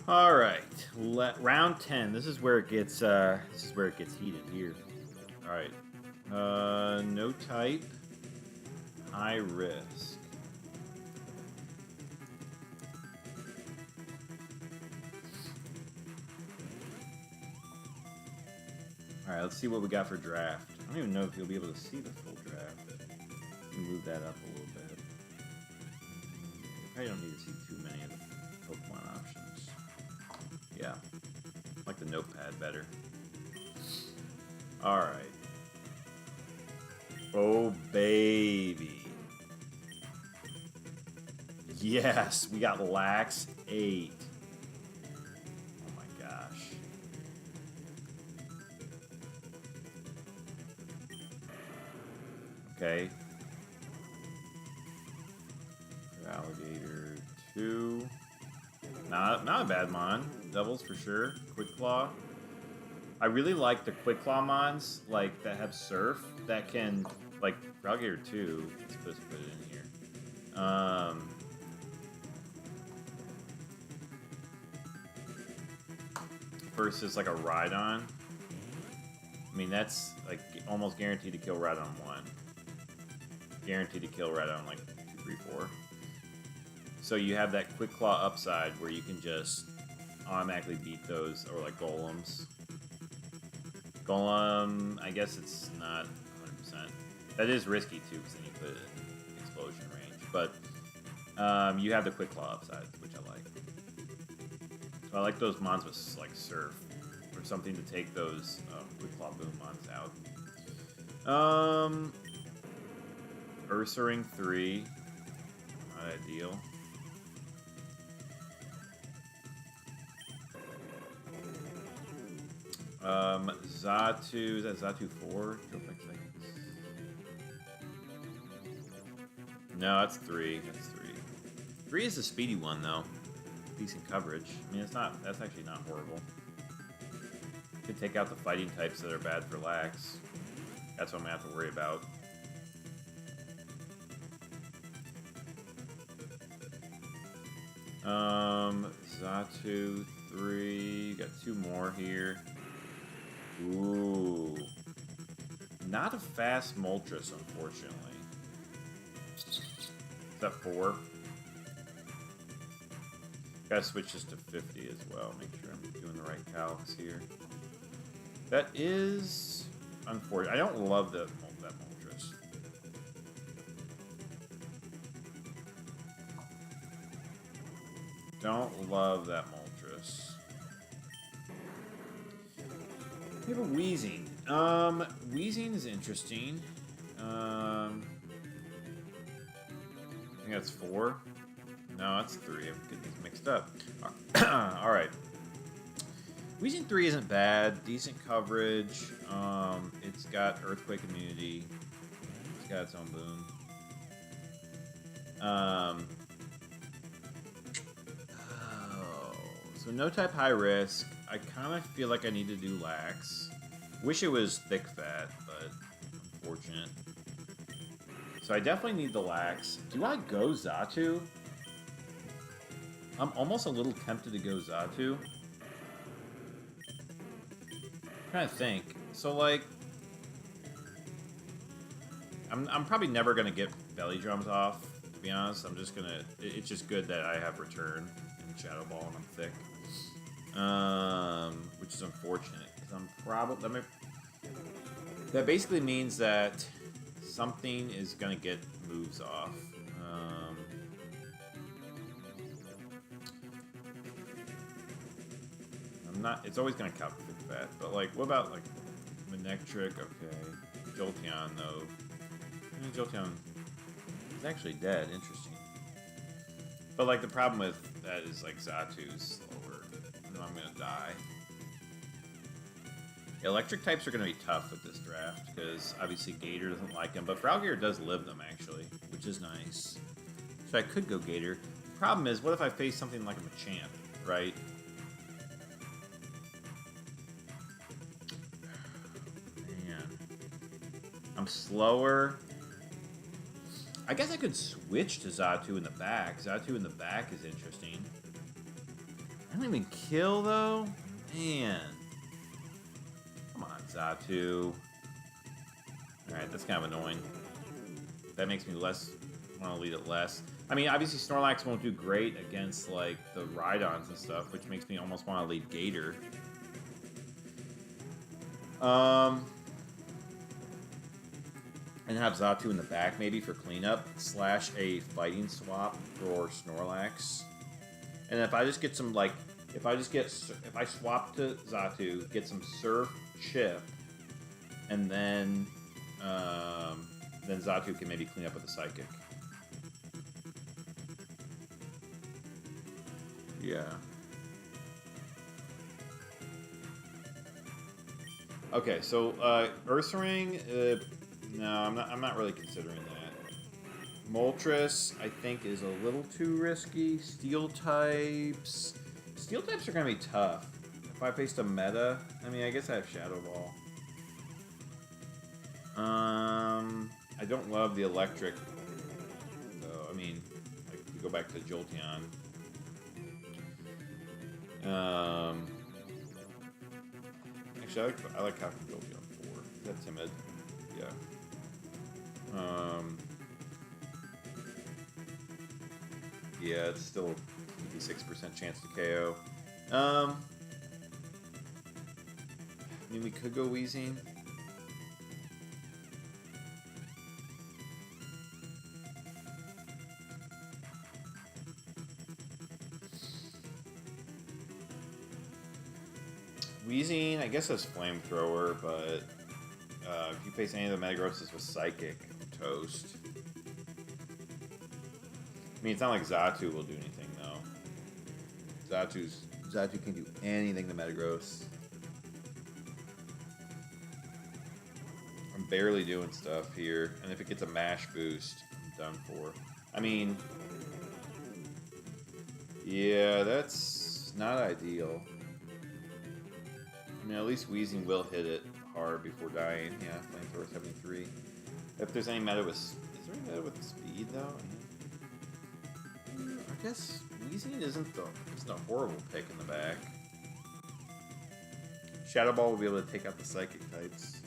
All right, round 10. This is where it gets heated here. All right, no type, high risk. All right, let's see what we got for draft. I don't even know if you'll be able to see the full draft. Move that up a little bit. I don't need to see too many of the Pokemon options. Yeah, I like the notepad better. All right. Oh, baby. Yes, we got Lax 8. Oh my gosh. Okay. Alligator 2. Not a bad mon. Doubles for sure. Quick Claw. I really like the Quick Claw mons, like, that have Surf, that can, like, Alligator 2, it's supposed to put it in here. Versus, like, a Rhydon. I mean, that's, like, almost guaranteed to kill Rhydon 1. Guaranteed to kill Rhydon, like, 2, 3, 4. So you have that Quick Claw upside where you can just automatically beat those, or, like, Golems. Golem, I guess it's not 100%. That is risky, too, because then you put it in explosion range. But you have the Quick Claw upside, which I like. So I like those mons with, like, Surf. Or something to take those Quick Claw Boom mons out. Ursaring 3. Not ideal. Xatu, is that Xatu 4? No, that's 3. That's 3. 3 is the speedy one, though. Decent coverage. I mean, that's actually not horrible. Could take out the fighting types that are bad for Lax. That's what I'm gonna have to worry about. Xatu 3. Got 2 more here. Ooh. Not a fast Moltres, unfortunately. Is that 4? Gotta switch this to 50 as well. Make sure I'm doing the right calcs here. That is unfortunate. I don't love that Moltres. Don't love that Moltres. We have a Weezing. Weezing is interesting. I think that's 4. No, that's 3. I'm getting these mixed up. Alright. Weezing 3 isn't bad. Decent coverage. It's got Earthquake immunity. It's got its own boom. So no type high risk. I kind of feel like I need to do Lax. Wish it was thick fat, but unfortunate. So I definitely need the Lax. Do I go Xatu? I'm almost a little tempted to go Xatu. I'm trying to think. So, like, I'm probably never going to get belly drums off, to be honest. I'm just going to... It's just good that I have Return and Shadow Ball and I'm thick. Which is unfortunate, because I'm probably... That basically means that something is going to get moves off. not. It's always gonna count for that. But like, what about like Manectric? Okay, Jolteon though. Jolteon is actually dead. Interesting. But like the problem with that is like Zatu's slower. And I'm gonna die. Electric types are going to be tough with this draft, because obviously Gator doesn't like them, but Fralgator does live them, actually, which is nice. So I could go Gator. Problem is, what if I face something like a Machamp, right? Man. I'm slower. I guess I could switch to Xatu in the back. Xatu in the back is interesting. I don't even kill, though? Man. Xatu. Alright, that's kind of annoying. That makes me want to lead it less. I mean, obviously Snorlax won't do great against, like, the Rhydons and stuff, which makes me almost want to lead Gator. And have Xatu in the back, maybe, for cleanup, / a fighting swap for Snorlax. And if I just get some, like, if I swap to Xatu, get some Surf Chip, and then Xatu can maybe clean up with a Psychic. Yeah. Okay, so Ursaring, no, I'm not really considering that. Moltres, I think, is a little too risky. Steel types are gonna be tough. If I faced a meta, I mean, I guess I have Shadow Ball. I don't love the electric, though. I mean, like, if you go back to Jolteon. Actually, I like having Jolteon 4. Is that timid? Yeah. Yeah, it's still 56% chance to KO. I mean, we could go Weezing. Weezing, I guess, has Flamethrower, but if you face any of the Metagrosses with Psychic, toast. I mean, it's not like Xatu will do anything, though. Xatu can do anything to Metagross. I'm barely doing stuff here, and if it gets a mash boost, I'm done for. I mean, yeah, that's not ideal. I mean, at least Weezing will hit it hard before dying. Yeah, Flamethrower 73. If there's any meta with... Is there any meta with speed, though? I guess Weezing isn't a horrible pick in the back. Shadow Ball will be able to take out the Psychic types.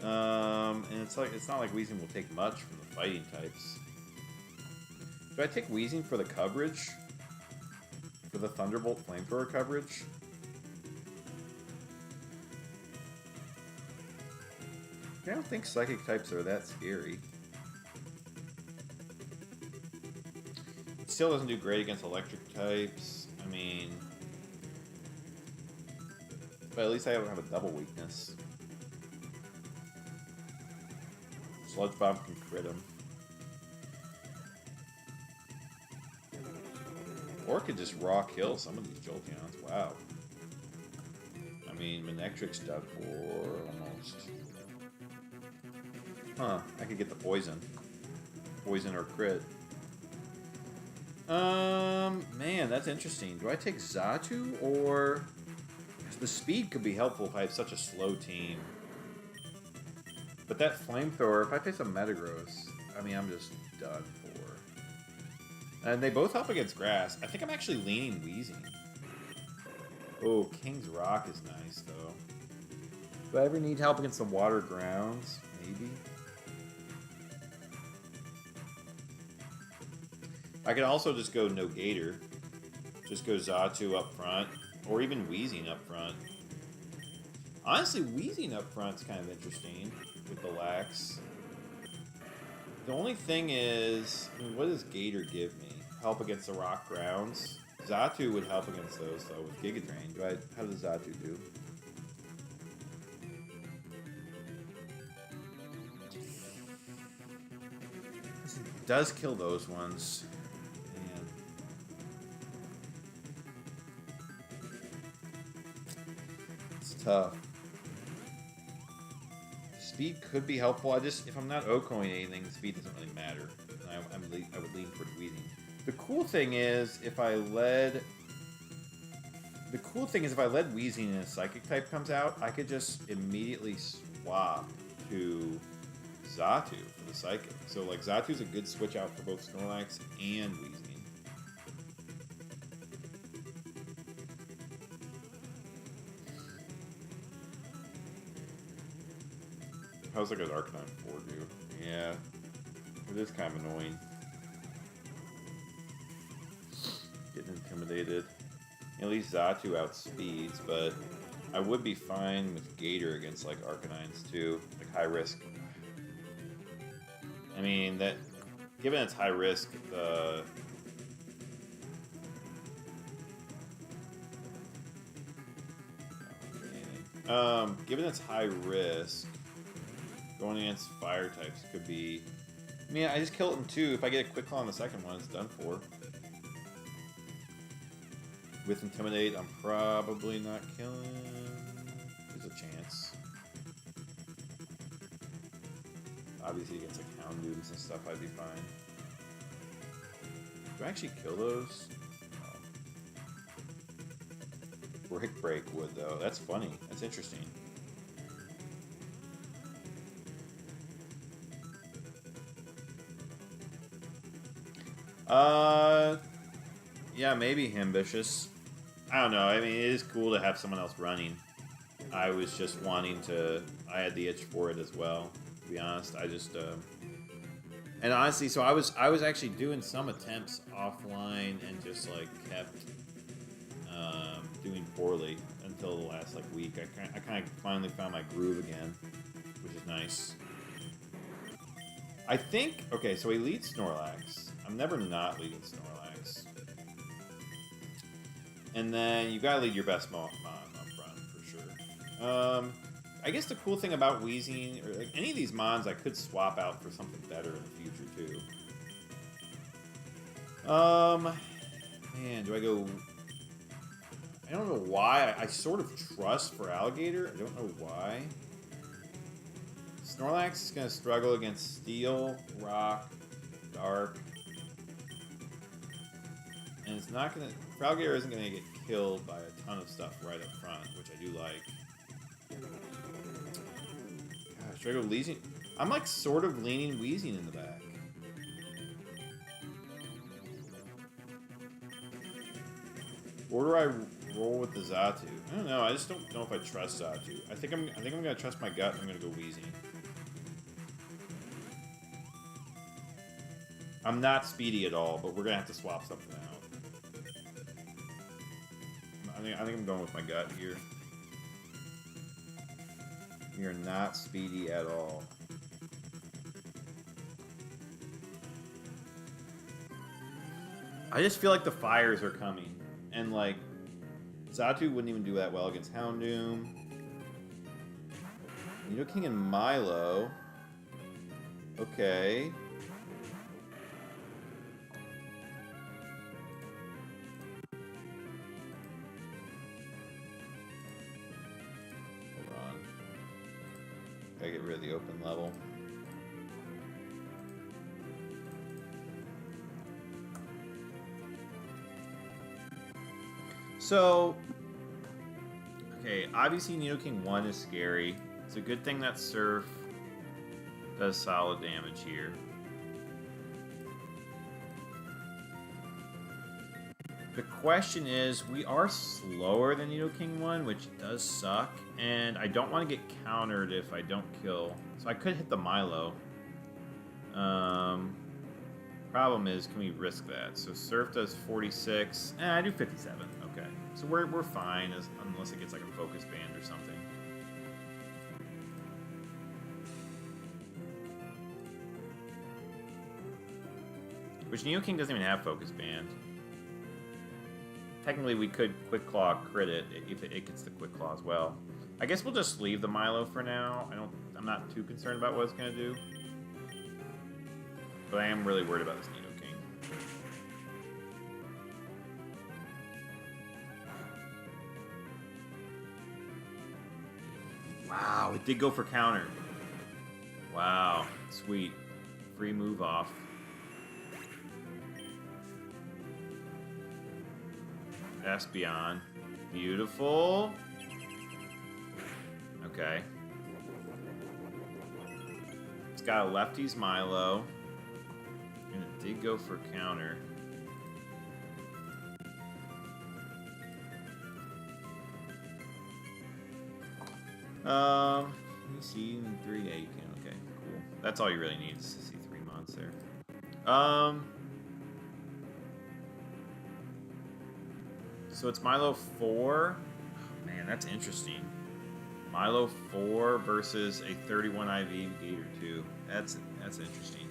And it's not like Weezing will take much from the fighting types. Do I take Weezing for the coverage? For the Thunderbolt Flamethrower coverage? I don't think Psychic types are that scary. It still doesn't do great against Electric types. I mean... But at least I don't have a double weakness. Sludge Bomb can crit him. Or it could just raw kill some of these Jolteons. Wow. I mean, Manectric's done for almost. Huh, I could get the poison. Poison or crit. Man, that's interesting. Do I take Xatu or... The speed could be helpful if I have such a slow team. But that Flamethrower, if I face a Metagross, I mean, I'm just done for. And they both help against grass. I think I'm actually leaning Weezing. Oh, King's Rock is nice, though. Do I ever need help against the water grounds? Maybe. I could also just go no Gator. Just go Xatu up front. Or even Weezing up front. Honestly, Weezing up front's kind of interesting with the Lax. The only thing is, I mean, what does Gator give me? Help against the rock grounds? Xatu would help against those, though, with Giga Drain. How does Xatu do? It does kill those ones. Man. It's tough. Speed could be helpful. If I'm not Okoing anything, speed doesn't really matter. I would lean towards Weezing. The cool thing is if I led Weezing and a Psychic type comes out, I could just immediately swap to Xatu for the Psychic. So like Xatu's a good switch out for both Snorlax and Weezing. How's like an Arcanine 4 do? Yeah. It is kind of annoying. Getting intimidated. At least Xatu outspeeds, but I would be fine with Gator against like Arcanines too. Like high risk. I mean that given it's high risk, given it's high risk, going against fire types could be... I mean, I just kill it in 2. If I get a Quick Claw on the second one, it's done for. With Intimidate, I'm probably not killing. There's a chance. Obviously, against like Houndooms and stuff, I'd be fine. Do I actually kill those? No. Brick Break would, though. That's funny. That's interesting. Yeah, maybe Ambitious. I don't know. I mean, it is cool to have someone else running. I was just wanting to... I had the itch for it as well, to be honest. I just... And honestly, so I was actually doing some attempts offline and just, like, kept doing poorly until the last, like, week. I kind of finally found my groove again, which is nice. I think... Okay, so he leads Snorlax. I'm never not leading Snorlax. And then you gotta lead your best Mon up front, for sure. I guess the cool thing about Weezing, or like any of these Mons, I could swap out for something better in the future, too. Man, do I go... I don't know why. I sort of trust for Alligator. I don't know why. Snorlax is gonna struggle against Steel, Rock, Dark. And it's not gonna... Alligator isn't gonna get killed by a ton of stuff right up front, which I do like. Gosh, should I go Weezing? I'm like sort of leaning Weezing in the back. Or do I roll with the Xatu? I don't know. I just don't know if I trust Xatu. I think I'm gonna trust my gut and I'm gonna go Weezing. I'm not speedy at all, but we're gonna have to swap something out. I think I'm going with my gut here. We are not speedy at all. I just feel like the fires are coming. And like, Xatu wouldn't even do that well against Houndoom. Nidoking and Milo. Okay. Gotta get rid of the open level. So, okay, obviously Nidoking 1 is scary. It's a good thing that Surf does solid damage here. The question is, we are slower than Nidoking 1, which does suck, and I don't want to get countered if I don't kill. So I could hit the Milo. Problem is, can we risk that? So Surf does 46. I do 57. Okay. So we're fine, unless it gets like a focus band or something. Which Nidoking doesn't even have focus band. technically we could Quick Claw crit it if it gets the Quick Claw as well. I guess we'll just leave the Milo for now. I'm not too concerned about what it's gonna do. But I am really worried about this Nido King. Wow, it did go for counter. Wow, sweet. Free move off. Espeon. Beautiful. Okay. It's got a lefty's Milo. And it did go for counter. Can you see in 3? Yeah, you can. Okay, cool. That's all you really need is to see 3 months there. So it's Milo 4. Oh, man, that's interesting. Milo 4 versus a 31 IV Gator 2. That's interesting.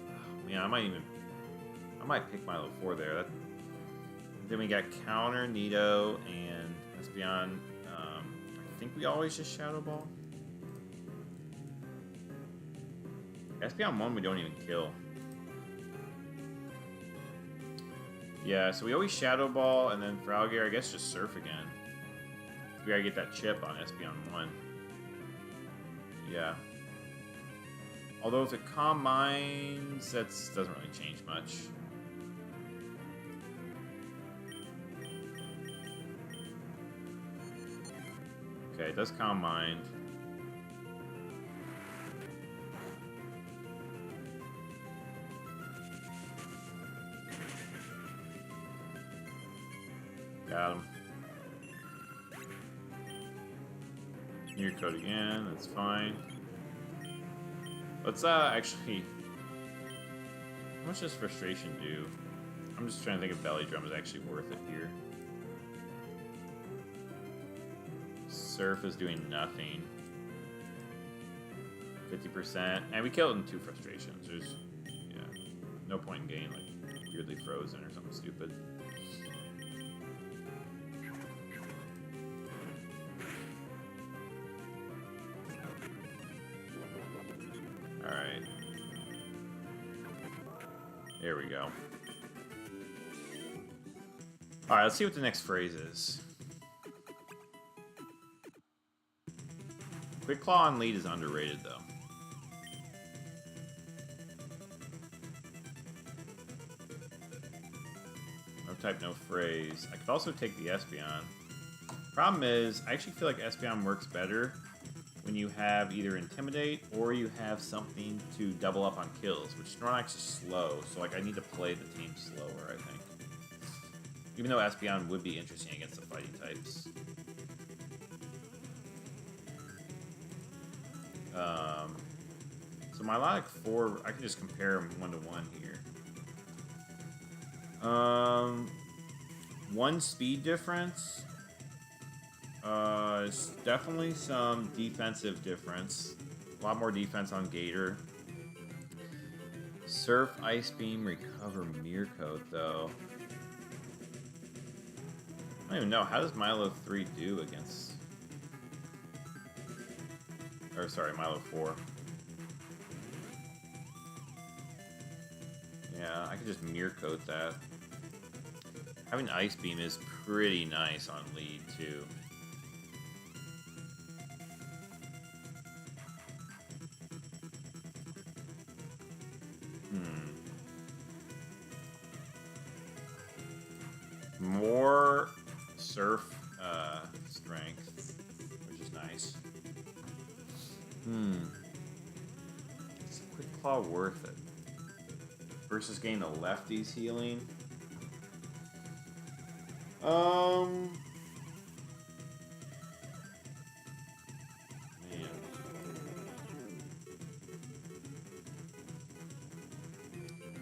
Oh, man, I might pick Milo 4 there. Then we got counter, Nido, and Espeon. I think we always just Shadow Ball. Espeon 1 we don't even kill. Yeah, so we always Shadow Ball, and then for Alligator, I guess just Surf again. We gotta get that chip on Espeon 1. Yeah. Although if it Calm Minds, that doesn't really change much. Okay, it does Calm Mind. Got him. Near code again, that's fine. Let's actually... How much does Frustration do? I'm just trying to think if Belly Drum is actually worth it here. Surf is doing nothing. 50%. And we killed in 2 Frustrations. There's, yeah, no point in getting, like, weirdly frozen or something stupid. Alright. There we go. Alright, let's see what the next phrase is. Quick Claw on lead is underrated, though. No type, no phrase. I could also take the Espeon. Problem is, I actually feel like Espeon works better when you have either Intimidate or you have something to double up on kills, which Snorlax is slow, so like I need to play the team slower, I think. Even though Espeon would be interesting against the fighting types. So my Milotic 4, I can just compare them 1-to-1 here. 1 speed difference. It's definitely some defensive difference. A lot more defense on Gator. Surf, Ice Beam, Recover, Mirror Coat, though. I don't even know. How does Milo 3 do against... Or, sorry, Milo 4. Yeah, I could just Mirror Coat that. Having Ice Beam is pretty nice on lead, too. More Surf strength, which is nice. Is Quick Claw worth it? Versus getting the lefties healing? Man.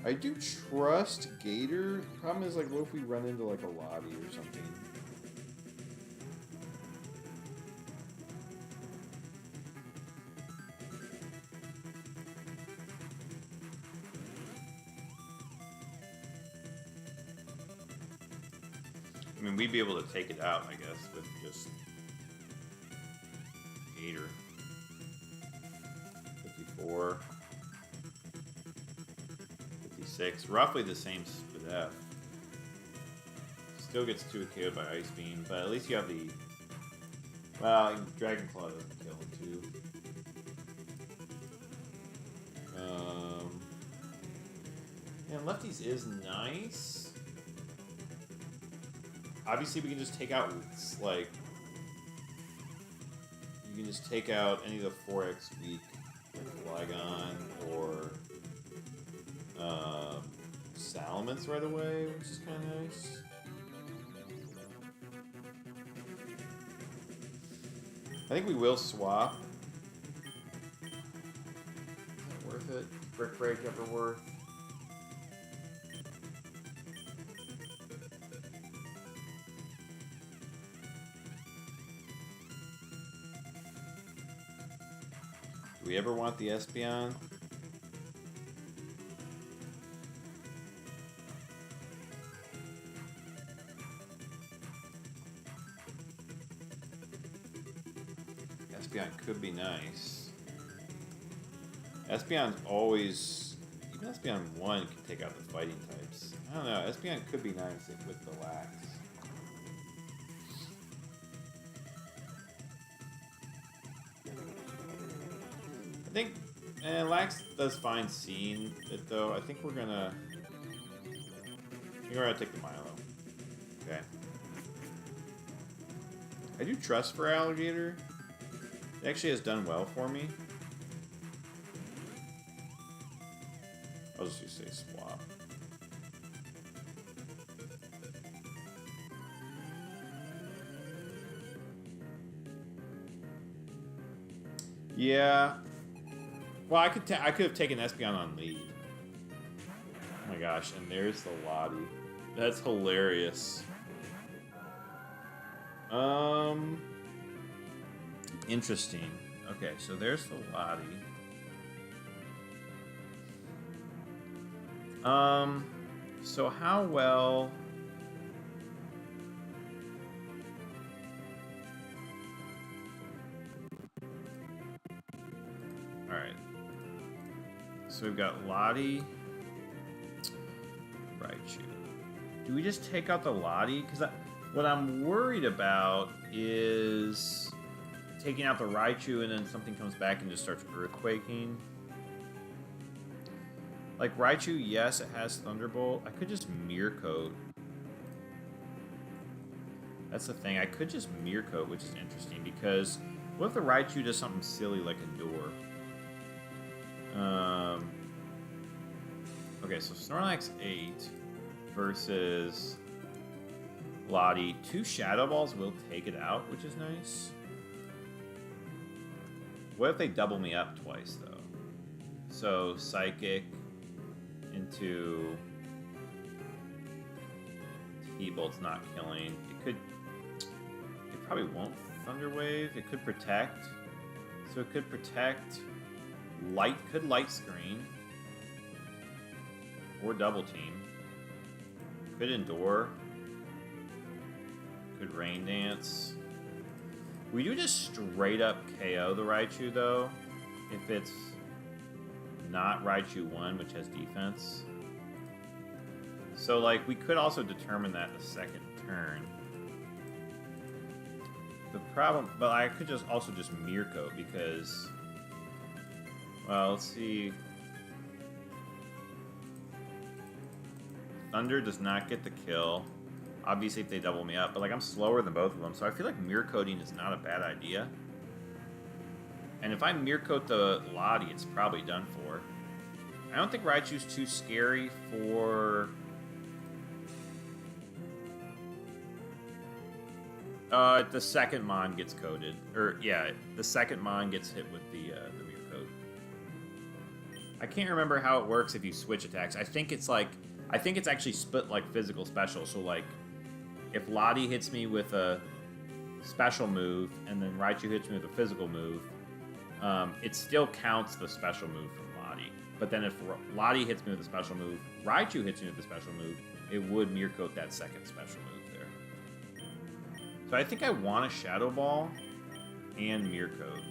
I do trust Gator. Problem is, like, what if we run into, like, a Lati or something? mean, we'd be able to take it out, I guess, with just Gator. 54. 56. Roughly the same with F. Still gets 2 KO'd by Ice Beam, but at least you have the... Well, Dragon Claw doesn't kill him, too. And Lefties is nice. Obviously, we can just take out, like... You can just take out any of the 4X weak, like Flygon, or... Salamence right away, which is kind of nice. I think we will swap. Is that worth it? Brick Break ever worth? Do we ever want the Espeon? Espeon could be nice. Espeon's always... Even Espeon 1 can take out the fighting types. I don't know. Espeon could be nice with the Lax. I think... Lax does fine seeing it, though. I think we're gonna... We're gonna take the Milo. Okay. I do trust for Alligator. It actually has done well for me. I'll just say swap. Yeah. Well, I could have taken Espeon on lead. Oh my gosh, and there's the Lati. That's hilarious. Interesting. Okay, so there's the Lati. So how well... Alright. So we've got Lati. Raichu. Do we just take out the Lati? Because what I'm worried about is... taking out the Raichu and then something comes back and just starts earthquaking. Like Raichu, yes, it has Thunderbolt. I could just Mirror Coat. That's the thing. I could just Mirror Coat, which is interesting because what if the Raichu does something silly like Endure? Okay, so Snorlax 8 versus Lati. 2 Shadow Balls will take it out, which is nice. What if they double me up twice, though? So, Psychic into T-Bolt's not killing. It probably won't Thunder Wave. It could Protect. So it could Protect. Could Light Screen. Or Double Team. Could Endure. Could Rain Dance. We do just straight up KO the Raichu, though, if it's not Raichu 1, which has defense. So, like, we could also determine that in the second turn. The problem... But I could just also just Mirror Coat, because... Well, let's see... Thunder does not get the kill. Obviously, if they double me up. But, like, I'm slower than both of them. So I feel like Mirror Coating is not a bad idea. And if I Mirror Coat the Lati, it's probably done for. I don't think Raichu's too scary for... the second Mon gets coated. Or, yeah, the second Mon gets hit with the Mirror Coat. I can't remember how it works if you switch attacks. I think it's actually split like physical special. So, like, if Lati hits me with a special move, and then Raichu hits me with a physical move, it still counts the special move from Lati. But then if Lati hits me with a special move, Raichu hits me with a special move, it would Mirror Coat that second special move there. So I think I want a Shadow Ball and Mirror Coat.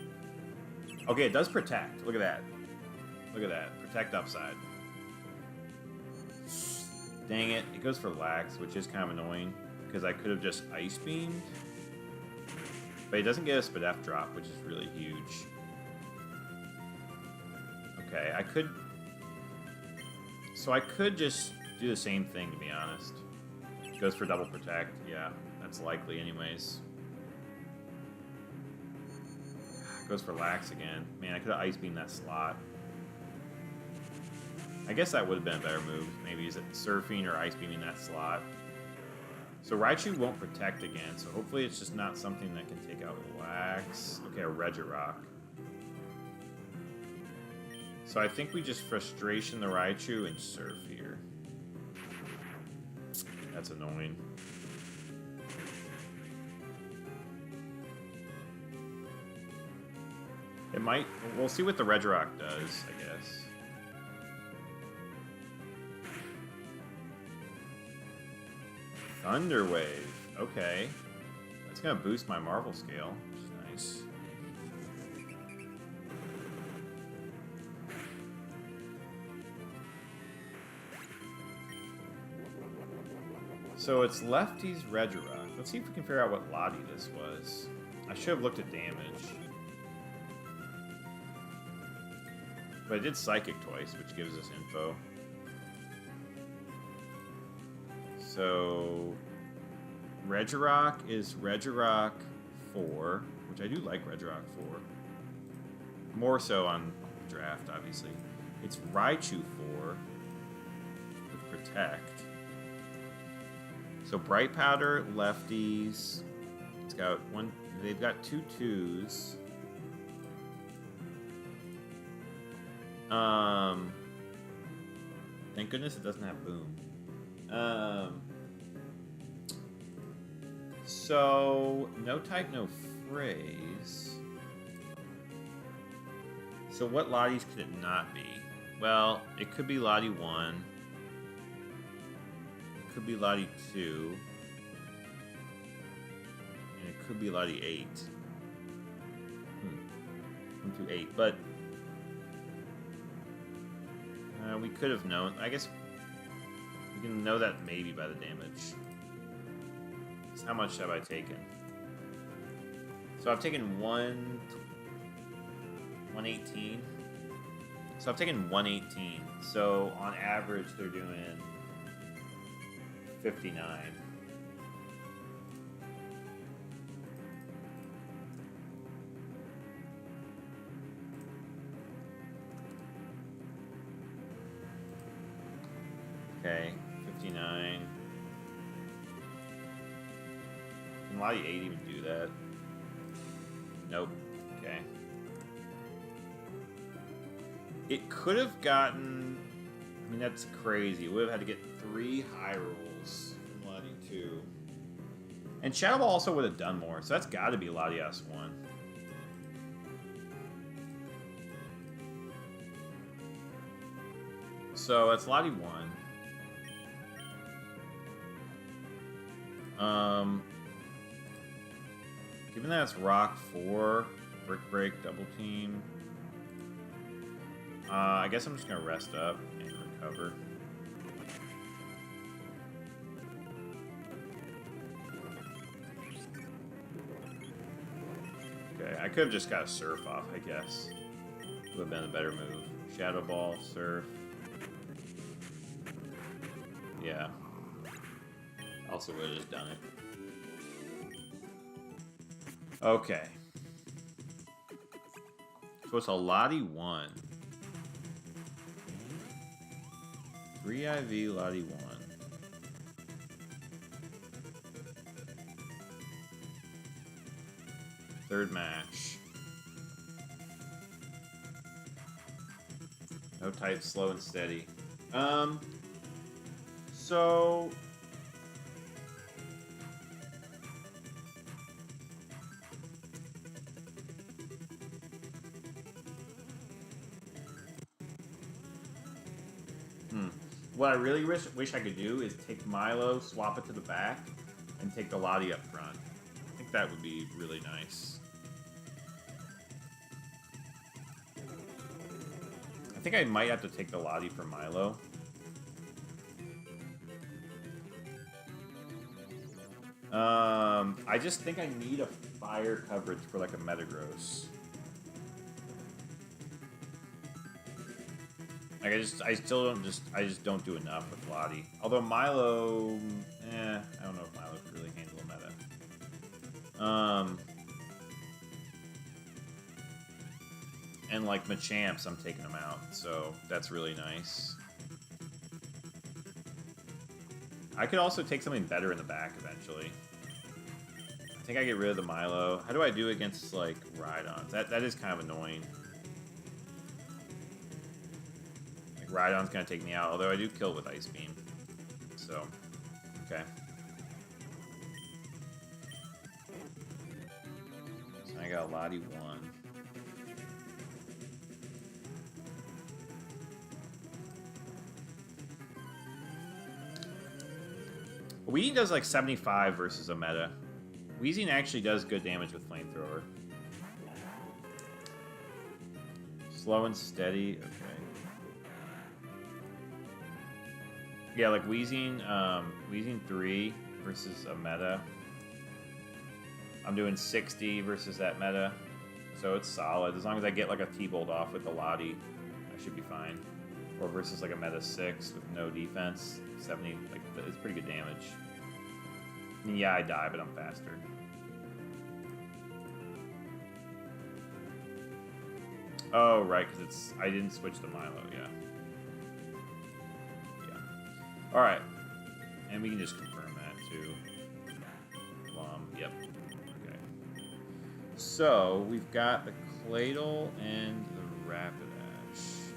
Okay, it does protect. Look at that. Look at that. Protect upside. Dang it. It goes for Lax, which is kind of annoying because I could have just Ice Beamed. But it doesn't get a Spadef drop, which is really huge. Okay, I could... So I could just do the same thing, to be honest. It goes for double protect. Yeah, that's likely anyways. It goes for Lax again. Man, I could have Ice Beamed that slot. I guess that would have been a better move. Maybe is it Surfing or Ice Beaming that slot. So Raichu won't protect again, so hopefully it's just not something that can take out Lax. Okay, a Regirock. So I think we just Frustration the Raichu and Surf here. That's annoying. It might... We'll see what the Regirock does, I guess. Thunder Wave. Okay. That's gonna boost my Marvel scale, which is nice. So it's Lefty's Regirock. Let's see if we can figure out what Lati this was. I should have looked at damage. But I did Psychic twice, which gives us info. So, Regirock is Regirock 4, which I do like Regirock 4. More so on draft, obviously. It's Raichu 4 with Protect. So Bright Powder, lefties. It's got one. They've got 2 2s. Thank goodness it doesn't have Boom. So, no type, no phrase. So what Lotties could it not be? Well, it could be Lottie 1. It could be Lottie 2. And it could be Lottie 8. 1 through 8. But we could have known. I guess we can know that maybe by the damage. So how much have I taken? So I've taken 118. So I've taken 118. So on average, they're doing 59. Okay, 59. Can Lottie 8 even do that? Nope. Okay. It could have gotten... I mean, that's crazy. It would have had to get 3 high rolls from Lottie 2. And Shadow Ball also would have done more, so that's got to be Lottie S1. So it's Lottie 1. Given that it's Rock 4, Brick Break, Double Team, I guess I'm just gonna rest up and recover. Okay, I could have just got a Surf off, I guess. Would have been a better move. Shadow Ball, Surf. Yeah. Also would have just done it. Okay. So it's a Lottie 1. 3 IV Lottie 1. Third match. No type, slow and steady. So... What I really wish I could do is take Milo, swap it to the back, and take the Lottie up front. that would be really nice. I think I might have to take the Lati for Milo. I just think I need a fire coverage for like a Metagross. Like I just don't do enough with Lati. Although Milo, I don't know if Milo could really handle a meta. And like Machamps, I'm taking them out, so that's really nice. I could also take something better in the back eventually. I think I get rid of the Milo. How do I do against like Rhydons? That is kind of annoying. Like Rhydon's gonna take me out, although I do kill it with Ice Beam. So, okay. So I got Lati 1. Weezing does like 75 versus a meta. Weezing actually does good damage with Flamethrower. Slow and steady, okay. Yeah, like Weezing 3 versus a meta. I'm doing 60 versus that meta. So it's solid. As long as I get like a T-Bolt off with the Lati, I should be fine. Or versus like a meta 6 with no defense. 70, like, it's pretty good damage. I mean, yeah, I die, but I'm faster. Oh, right, because I didn't switch to Milo, yeah. Yeah. Alright. And we can just confirm that, too. Yep. Okay. So, we've got the Claydol and the Rapidash.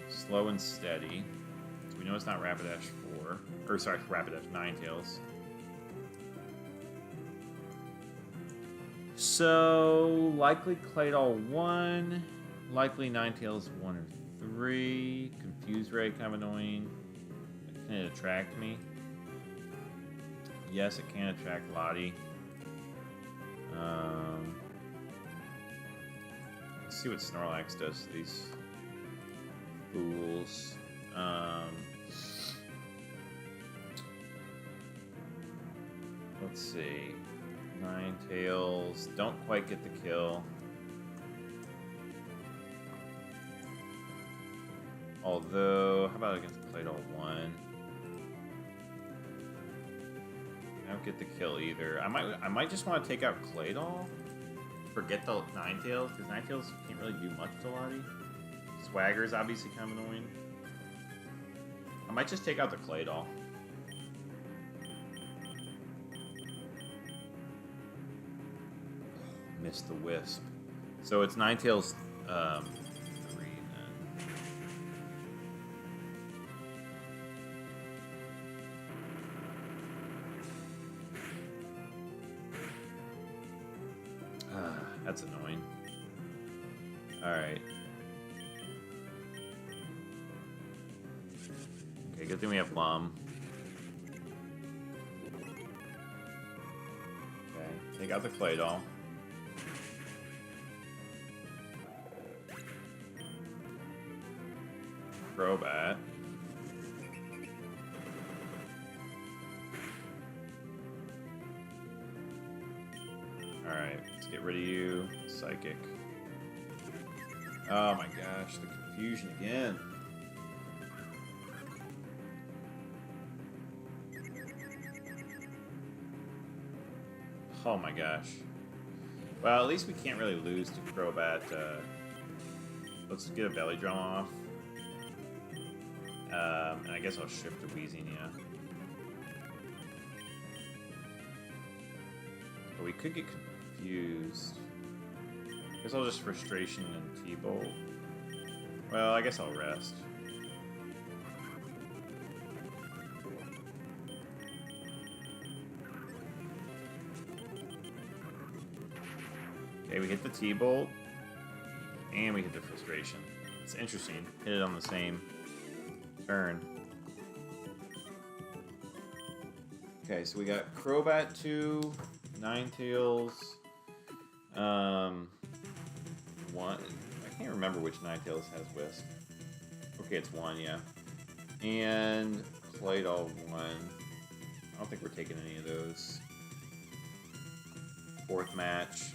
Slow and steady. So we know it's not Rapidash 4. Or, sorry, Rapidash Ninetales. So, likely Claydol 1. Likely Ninetales 1 or 3. Confuse Ray, kind of annoying. Can it attract me? Yes, it can attract Lati. Let's see what Snorlax does to these fools. Let's see. Ninetales. Don't quite get the kill. Although, how about against Claydol 1? I don't get the kill either. I might just want to take out Claydol. Forget the Ninetales, because Ninetales can't really do much to Lati. Swagger's obviously kind of annoying. I might just take out the Claydol. Missed the Wisp. So it's Ninetales 3 then. That's annoying. Alright. Okay, good thing we have Lum. Okay, take out the Claydol. Crobat. Alright, let's get rid of you. Psychic. Oh my gosh, the confusion again. Oh my gosh. Well, at least we can't really lose to Crobat. Let's get a Belly Drum off. And I guess I'll shift to Weezing, yeah. But we could get confused. I guess I'll just Frustration and T-Bolt. Well, I guess I'll rest. Okay, we hit the T-Bolt. And we hit the Frustration. It's interesting. Hit it on the same turn. Okay, so we got Crobat 2, Ninetales. One. I can't remember which Ninetales has Wisp. Okay, it's one, yeah. And Claydol one. I don't think we're taking any of those. Fourth match.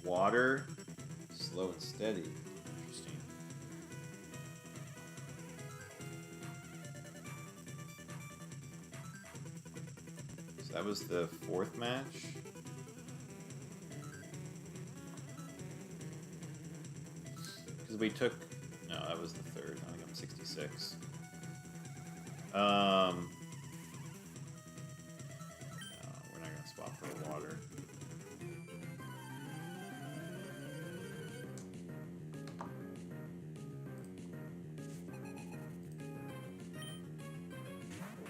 Water. Slow and steady. Interesting. So that was the fourth match. Because we took... No, that was the third. I think I'm 66. No, we're not going to swap for the water.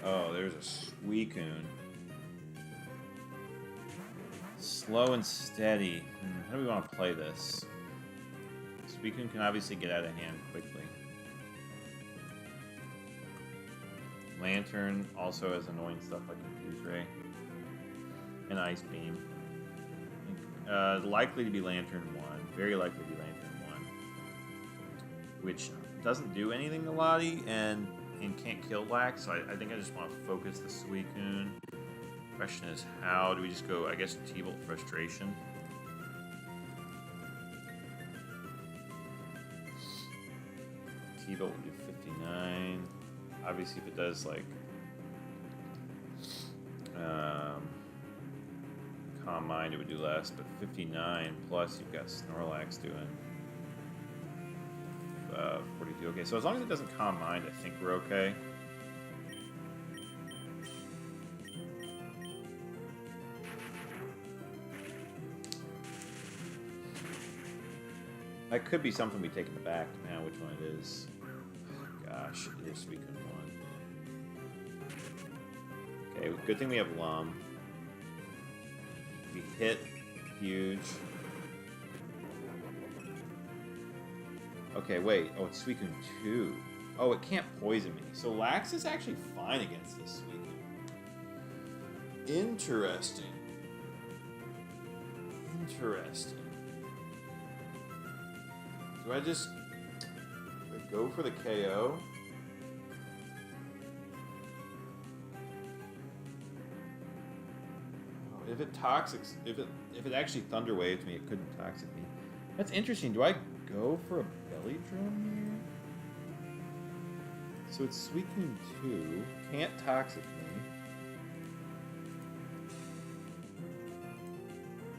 Oh, there's a Suicune. Slow and steady. How do we want to play this? Suicune can obviously get out of hand quickly. Lantern also has annoying stuff like Confuse Ray and Ice Beam. Likely to be Lantern 1. Very likely to be Lantern 1. Which doesn't do anything to Lati and can't kill Lax, so I think I just want to focus the Suicune. Question is, how do we just go, I guess, T-Bolt Frustration? T-Bolt would do 59. Obviously, if it does, like, Calm Mind, it would do less, but 59 plus, you've got Snorlax doing 42. Okay, so as long as it doesn't Calm Mind, I think we're okay. That could be something we take in the back, depending on which one it is. Oh, gosh, it is Suicune 1. Okay, good thing we have Lum. We hit huge. Okay, wait. Oh, it's Suicune 2. Oh, it can't poison me. So Lax is actually fine against this Suicune. Interesting. Interesting. Do I just go for the KO? Oh, if it toxics, if it actually Thunder Waves me, it couldn't toxic me. That's interesting. Do I go for a Belly Drum here? So it's Suicune 2, can't toxic me.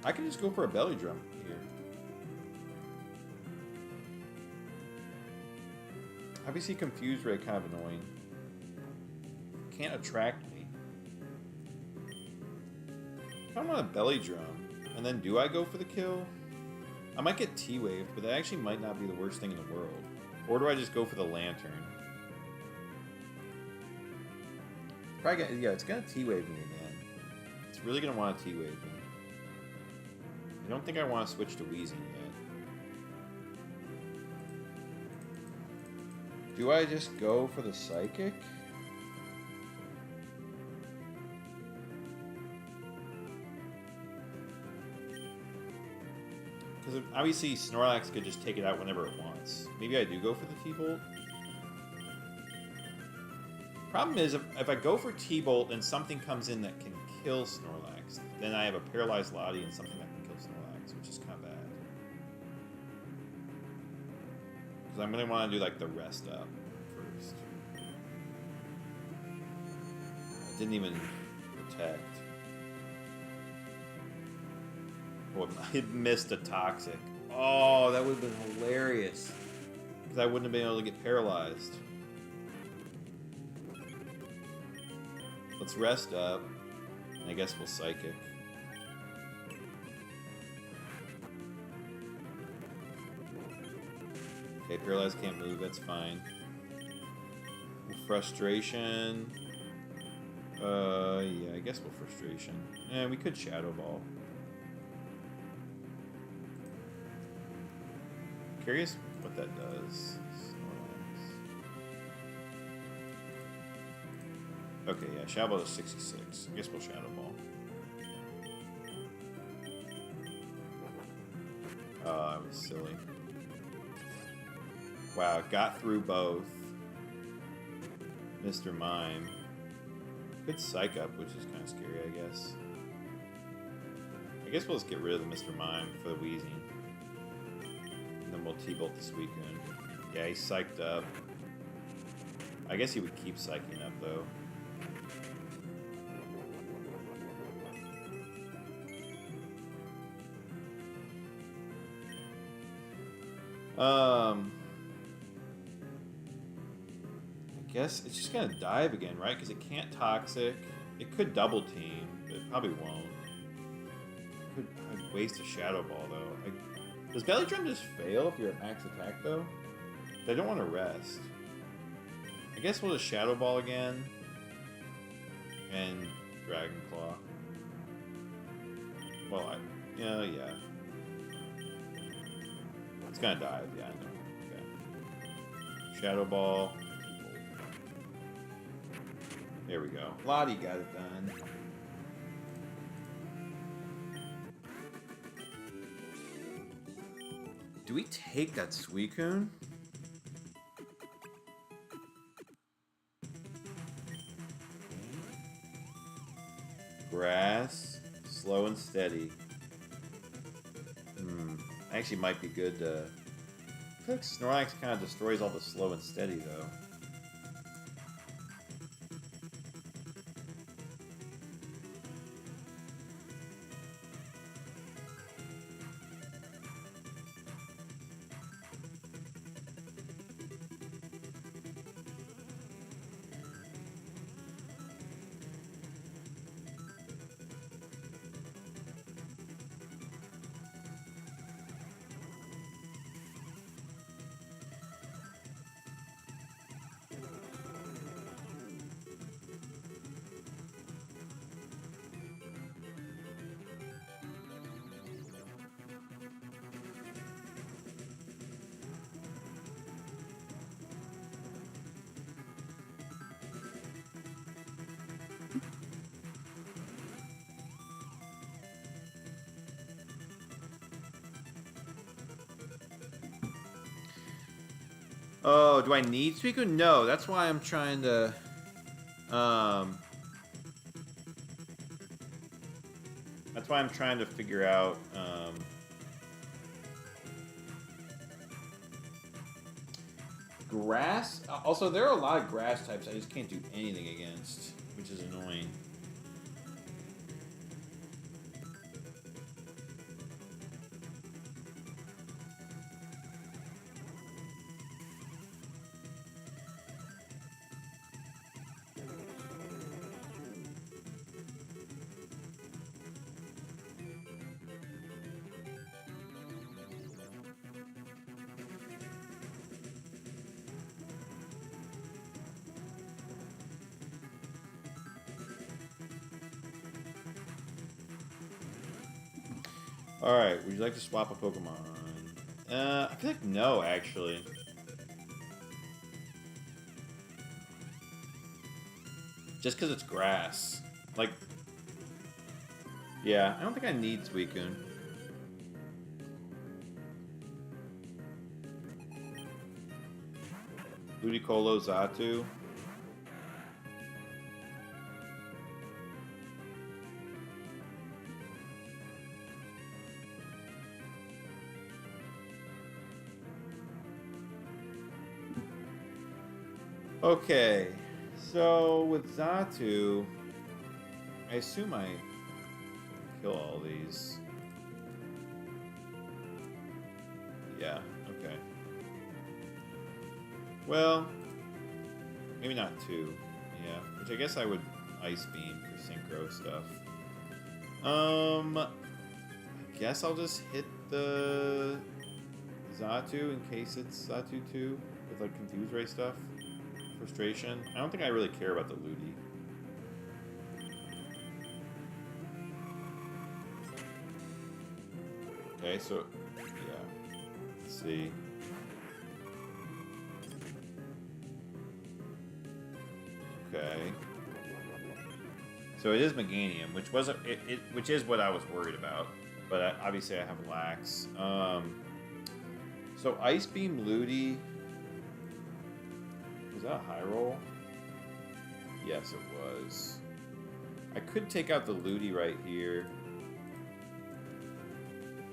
I can just go for a Belly Drum here. Obviously, Confuse Ray kind of annoying. Can't attract me. I want a Belly Drum. And then do I go for the kill? I might get T-Waved, but that actually might not be the worst thing in the world. Or do I just go for the Lantern? Probably gonna, yeah, it's gonna T-Wave me again. It's really gonna want to T-Wave me. I don't think I want to switch to Weezing yet. Do I just go for the Psychic? Because obviously Snorlax could just take it out whenever it wants. Maybe I do go for the T-Bolt. Problem is, if I go for T-Bolt and something comes in that can kill Snorlax, then I have a paralyzed Lati and something that can kill Snorlax, which is kind of bad. Because I'm going to want to do like the rest up first. I didn't even protect. Oh, I missed a Toxic. Oh, that would have been hilarious. Because I wouldn't have been able to get paralyzed. Let's rest up. I guess we'll Psychic. Okay, paralyzed can't move, that's fine. Frustration. Yeah, I guess we'll Frustration. Yeah, we could Shadow Ball. Curious what that does. Okay, yeah, Shadow Ball is 66. I guess we'll Shadow Ball. Oh, I was silly. Wow, got through both. Mr. Mime. Could Psych Up, which is kind of scary, I guess. I guess we'll just get rid of the Mr. Mime for the wheezing. And then we'll T-Bolt the Suicune. Yeah, he's psyched up. I guess he would keep psyching up, though. I guess it's just gonna dive again, right? Because it can't Toxic. It could Double Team, but it probably won't. I'd waste a Shadow Ball, though. Does Belly Drum just fail if you're at max attack, though? I don't want to rest. I guess we'll just Shadow Ball again. And Dragon Claw. Well, yeah. It's gonna dive, yeah, I know. Okay. Shadow Ball. There we go. Lati got it done. Do we take that Suicune? Grass, slow and steady. Actually might be good to... I feel like Snorlax kind of destroys all the slow and steady, though. Oh, do I need Suicune? No, that's why I'm trying to... That's why I'm trying to figure out... Grass? Also, there are a lot of grass types I just can't do anything against, which is annoying. Alright, would you like to swap a Pokemon? I feel like no, actually. Just because it's grass. Like, yeah, I don't think I need Suicune. Ludicolo, Xatu. Okay, so with Xatu, I assume I kill all these. Yeah, okay. Well, maybe not two. Yeah, which I guess I would Ice Beam for Synchro stuff. I guess I'll just hit the Xatu in case it's Xatu 2 with like Confuse Ray stuff. Frustration. I don't think I really care about the Ludi. Okay, so yeah. Let's see. Okay. So it is Meganium, which was which is what I was worried about. But obviously I have Lax. So Ice Beam Ludi. Was that a high roll? Yes, it was. I could take out the Ludi right here.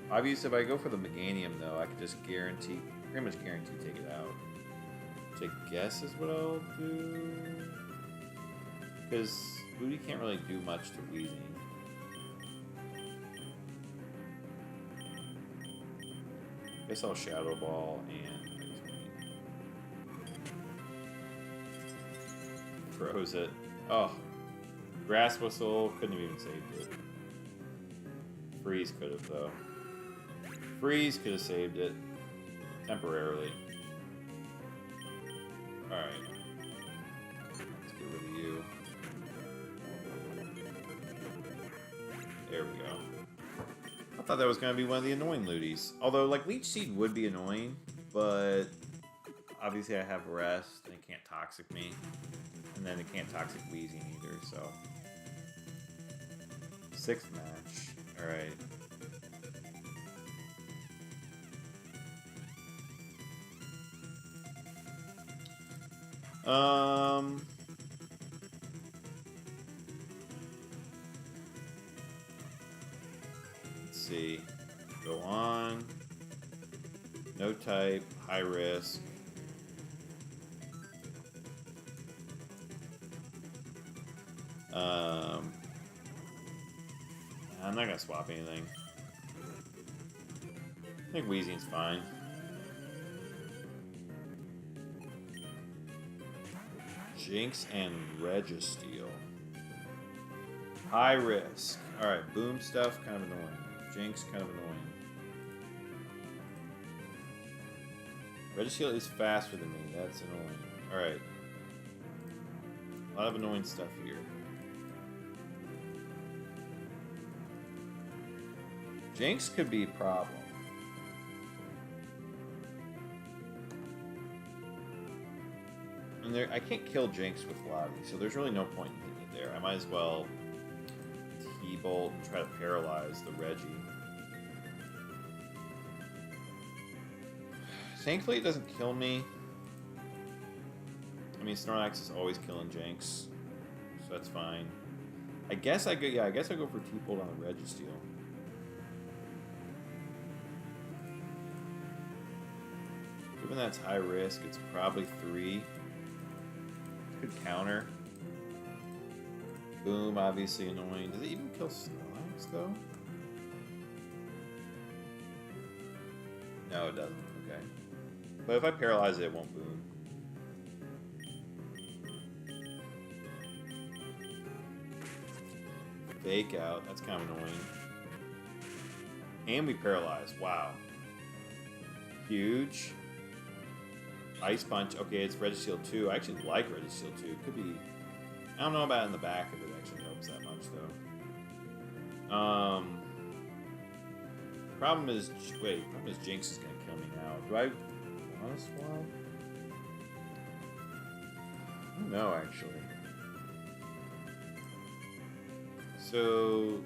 Obviously, if I go for the Meganium, though, I could just guarantee, pretty much guarantee take it out. Which I guess is what I'll do. Because Ludi can't really do much to Weezing. Guess I'll Shadow Ball and froze it. Oh, Grass Whistle couldn't have even saved it. Freeze could have though. Freeze could have saved it temporarily. All right, let's get rid of you. There we go. I thought that was going to be one of the annoying Ludis. Although, like, Leech Seed would be annoying, but obviously I have Rest, and it can't Toxic me. And then it can't Toxic Weezing either, so. 6th match. Alright. Let's see. Go on. No type. High risk. I'm not gonna swap anything. I think Weezing's fine. Jinx and Registeel. High risk. Alright, Boom stuff, kind of annoying. Jinx, kind of annoying. Registeel is faster than me, that's annoying. Alright. A lot of annoying stuff here. Jinx could be a problem. And there, I can't kill Jinx with Lati, so there's really no point in hitting it there. I might as well T-Bolt and try to paralyze the Reggie. Thankfully it doesn't kill me. I mean, Snorlax is always killing Jinx, so that's fine. I guess I go, yeah, I guess I go for T-Bolt on the Registeel. Given that's high risk, it's probably 3. Could counter. Boom, obviously annoying. Does it even kill Snorlax, though? No, it doesn't. Okay. But if I paralyze it, it won't boom. Fake out. That's kind of annoying. And we paralyze. Wow. Huge. Ice Punch. Okay, it's Registeel 2. I actually like Registeel 2. Could be... I don't know about in the back if it actually helps that much, though. Problem is... Wait, problem is Jinx is going to kill me now. Do I want to swap? I don't know, actually. So...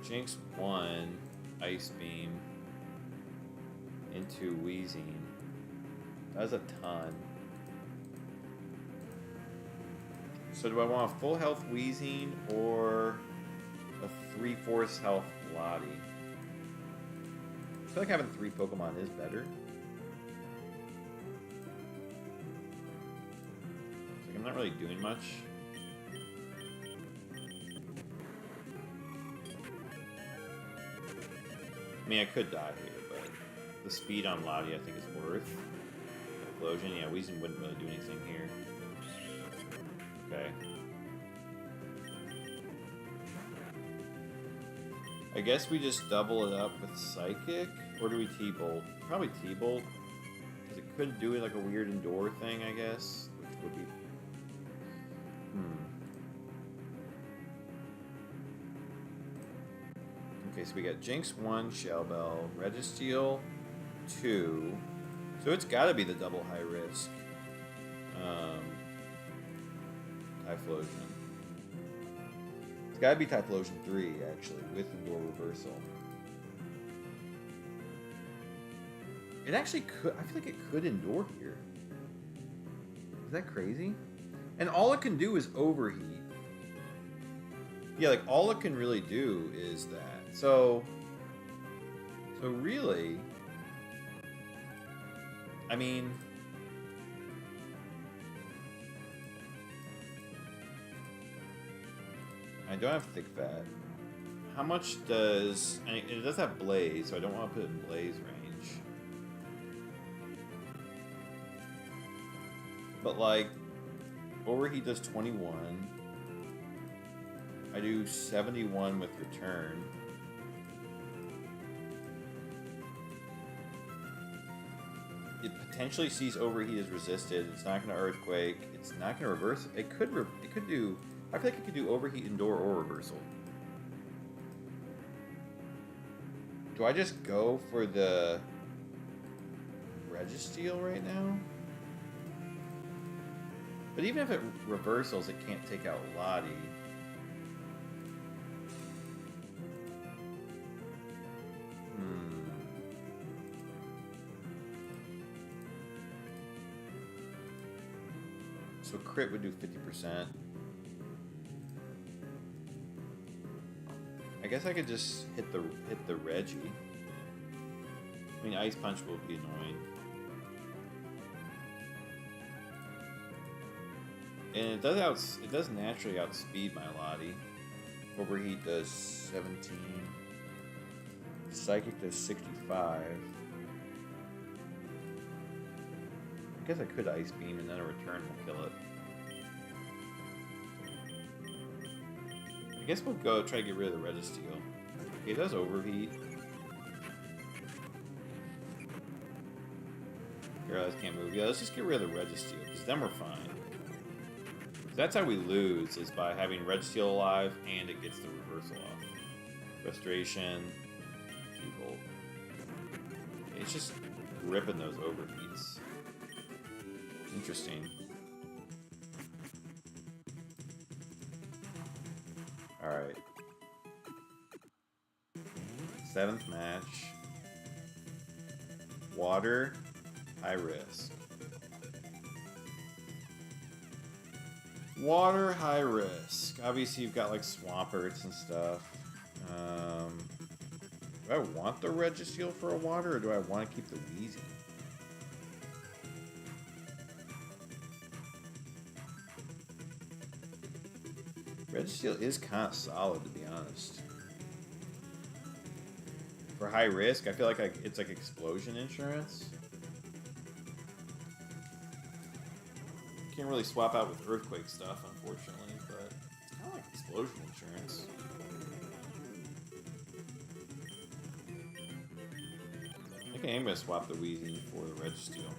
Jinx 1. Ice Beam. Into Weezing. That's a ton. So do I want a full health Weezing or a 3/4 health Lati? I feel like having 3 Pokemon is better. Like I'm not really doing much. I mean, I could die here, but the speed on Lati I think is worth. Explosion, yeah, Weezing wouldn't really do anything here. Okay. I guess we just double it up with Psychic, or do we T-Bolt? Probably T-Bolt, because it could do it like a weird Endure thing, I guess, which would be... Okay, so we got Jinx 1, Shell Bell, Registeel 2... So it's got to be the double high risk Typhlosion. It's got to be Typhlosion 3, actually, with Endure Reversal. It actually could. I feel like it could endure here. Is that crazy? And all it can do is overheat. Yeah, like all it can really do is that. So really, I mean, I don't have thick fat. How much does... it does have blaze, so I don't want to put it in blaze range. But like, overheat does 21. I do 71 with return. It potentially sees overheat as resisted. It's not going to earthquake. It's not going to reverse. It could do... I feel like it could do overheat, endure, or reversal. Do I just go for the Registeel right now? But even if it reversals, it can't take out Lati. So crit would do 50%. I guess I could just hit the Reggie. I mean, Ice Punch will be annoying. And it does naturally outspeed my Lati. Overheat does 17. Psychic does 65. I guess I could Ice Beam and then a return will kill it. I guess we'll go try to get rid of the Registeel. Okay, it does overheat. Paralyzed can't move. Yeah, let's just get rid of the Registeel, because then we're fine. So that's how we lose, is by having Registeel alive and it gets the reversal off. Restoration. People. Okay, it's just ripping those overheats. Interesting. Alright. 7th match. Water. High risk. Water, high risk. Obviously you've got like Swamperts and stuff. Do I want the Registeel for a water, or do I want to keep the Wheezy? Registeel is kind of solid, to be honest. For high risk, I feel like it's like explosion insurance. Can't really swap out with earthquake stuff, unfortunately, but it's kind of like explosion insurance. I think I am going to swap the Wheezy for the Registeel.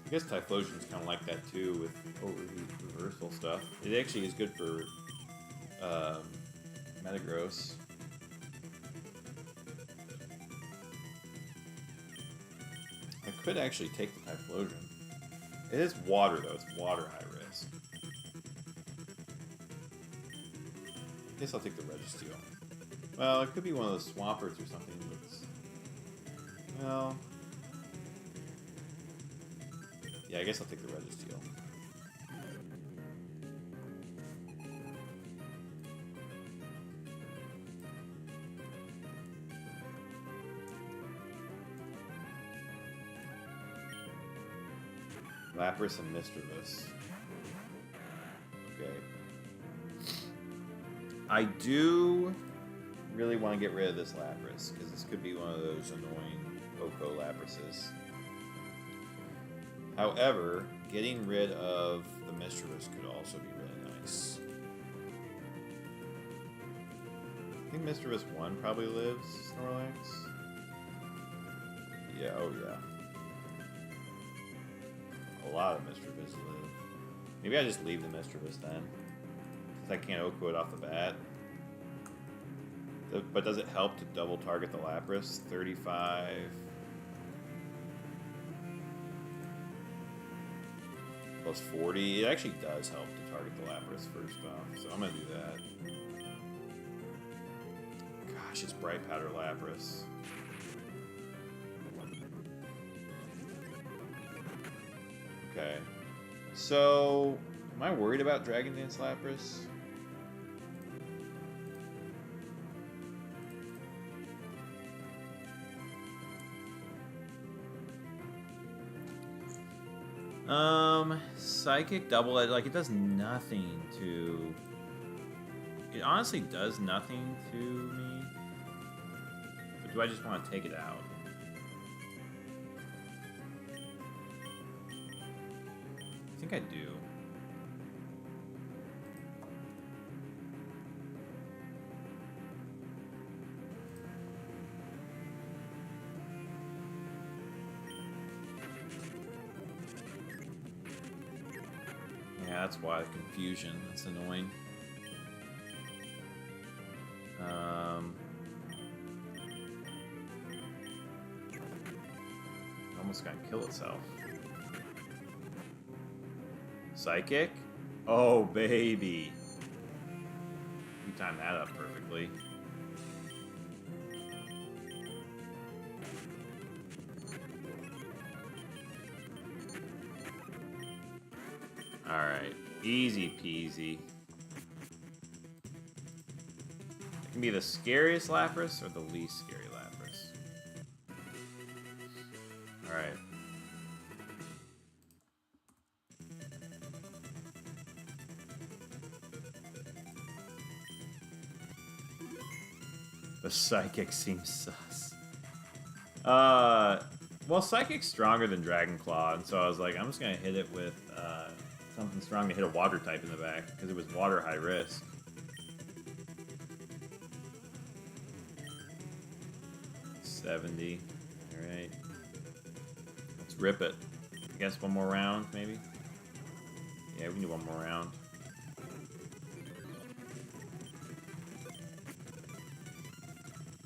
I guess Typhlosion's kind of like that too, with overheat reversal stuff. It actually is good for Metagross. I could actually take the Typhlosion. It is water though, it's water high risk. I guess I'll take the Registeel. Well, it could be one of those Swamperts or something that's... Well... Yeah, I guess I'll take the Registeel. Lapras and Mischievous. Okay. I do really want to get rid of this Lapras, because this could be one of those annoying Oko Laprases. However, getting rid of the Mischievous could also be really nice. I think Mischievous 1 probably lives, Snorlax. Yeah, oh yeah. A lot of Mischievous live. Maybe I just leave the Mischievous then, since I can't Oko it off the bat. But does it help to double target the Lapras? 35... plus 40. It actually does help to target the Lapras first off, so I'm gonna do that. God, Gosh, it's Bright Powder Lapras. Okay. So, am I worried about Dragon Dance Lapras? Psychic Double Edge, like, it does nothing to... It honestly does nothing to me. But do I just want to take it out? I think I do. Yeah, that's why. Confusion. That's annoying. Almost gonna kill itself. Psychic? Oh, baby. You timed that up perfectly. Alright. Easy peasy. It can be the scariest Lapras or the least scary Lapras. Alright. The Psychic seems sus. Well, Psychic's stronger than Dragon Claw, and so I was like, I'm just gonna hit it with something strong to hit a water type in the back, because it was water high risk. $70. Alright. Let's rip it. I guess one more round, maybe? Yeah, we can do one more round.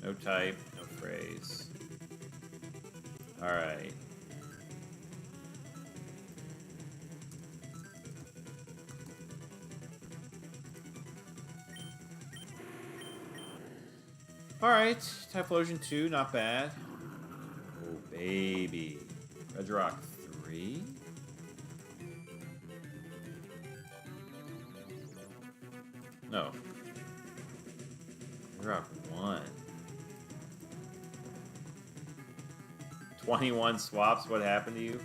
No type, no phrase. Alright. Alright, Typhlosion 2, not bad. Oh, baby. Regirock 3? No. Regirock 1. 21 swaps, what happened to you?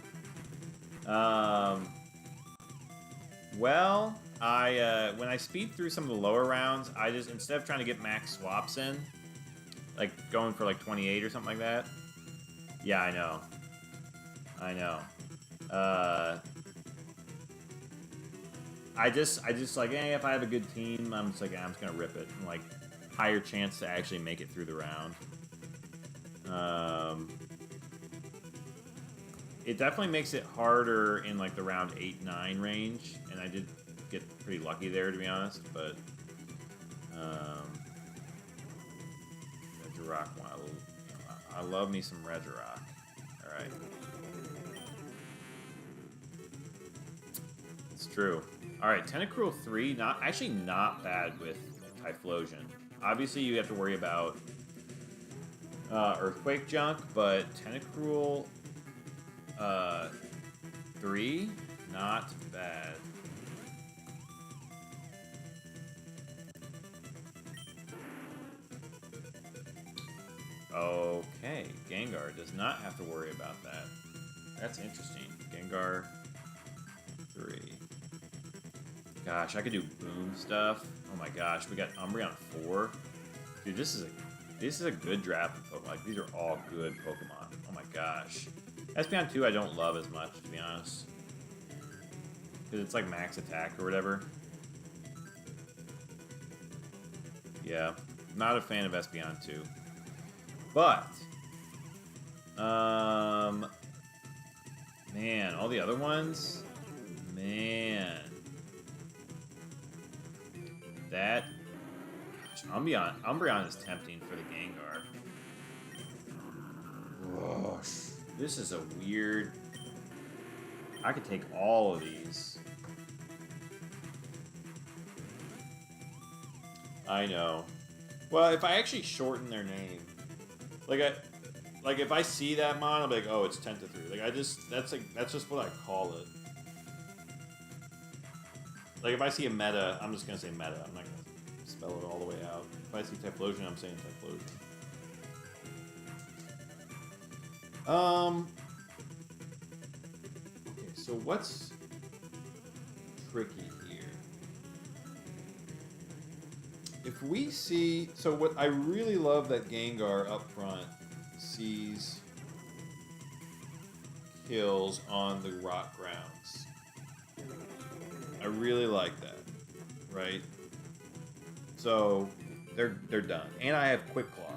Well, when I speed through some of the lower rounds, I just, instead of trying to get max swaps in, like going for like 28 or something like that. Yeah, I know. I know. I just like, hey, if I have a good team, I'm just like, I'm just gonna rip it. And, like, higher chance to actually make it through the round. It definitely makes it harder in like the round 8-9 range, and I did get pretty lucky there, to be honest. But Regirock, I love me some Regirock. All right, it's true. All right, Tentacruel 3, not bad with Typhlosion. Obviously, you have to worry about Earthquake junk, but Tentacruel 3, not bad. Okay, Gengar does not have to worry about that. That's interesting. Gengar 3. Gosh, I could do boom stuff. Oh my gosh, we got Umbreon 4. Dude, this is a good draft of Pokemon. Like, these are all good Pokemon. Oh my gosh. Espeon 2 I don't love as much, to be honest. Because it's like max attack or whatever. Yeah, not a fan of Espeon 2. But, man, all the other ones, man. That, gosh, Umbreon is tempting for the Gengar. Gosh, this is a weird, I could take all of these. I know. Well, if I actually shorten their name, like if I see that mon, I'll be like, oh, it's 10 to 3. Like that's just what I call it. Like if I see a meta, I'm just gonna say meta. I'm not gonna spell it all the way out. If I see Typhlosion, I'm saying Typhlosion. Okay, so what's tricky here? If we see, so what I really love that Gengar up front sees kills on the rock grounds. I really like that, right? So they're done, and I have Quick Claw.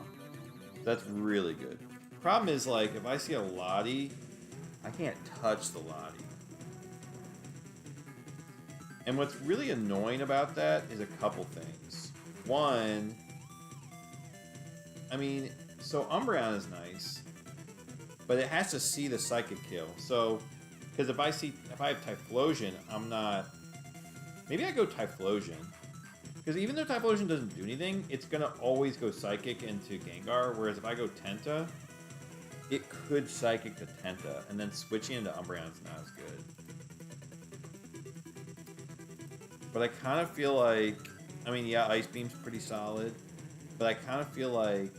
That's really good. Problem is, like, if I see a Lati, I can't touch the Lati. And what's really annoying about that is a couple things. One, I mean, so Umbreon is nice, but it has to see the Psychic kill. So, because if I have Typhlosion, I'm not. Maybe I go Typhlosion. Because even though Typhlosion doesn't do anything, it's going to always go Psychic into Gengar, whereas if I go Tenta, it could Psychic to Tenta, and then switching into Umbreon is not as good. But I kind of feel like, I mean, yeah, Ice Beam's pretty solid, but I kind of feel like,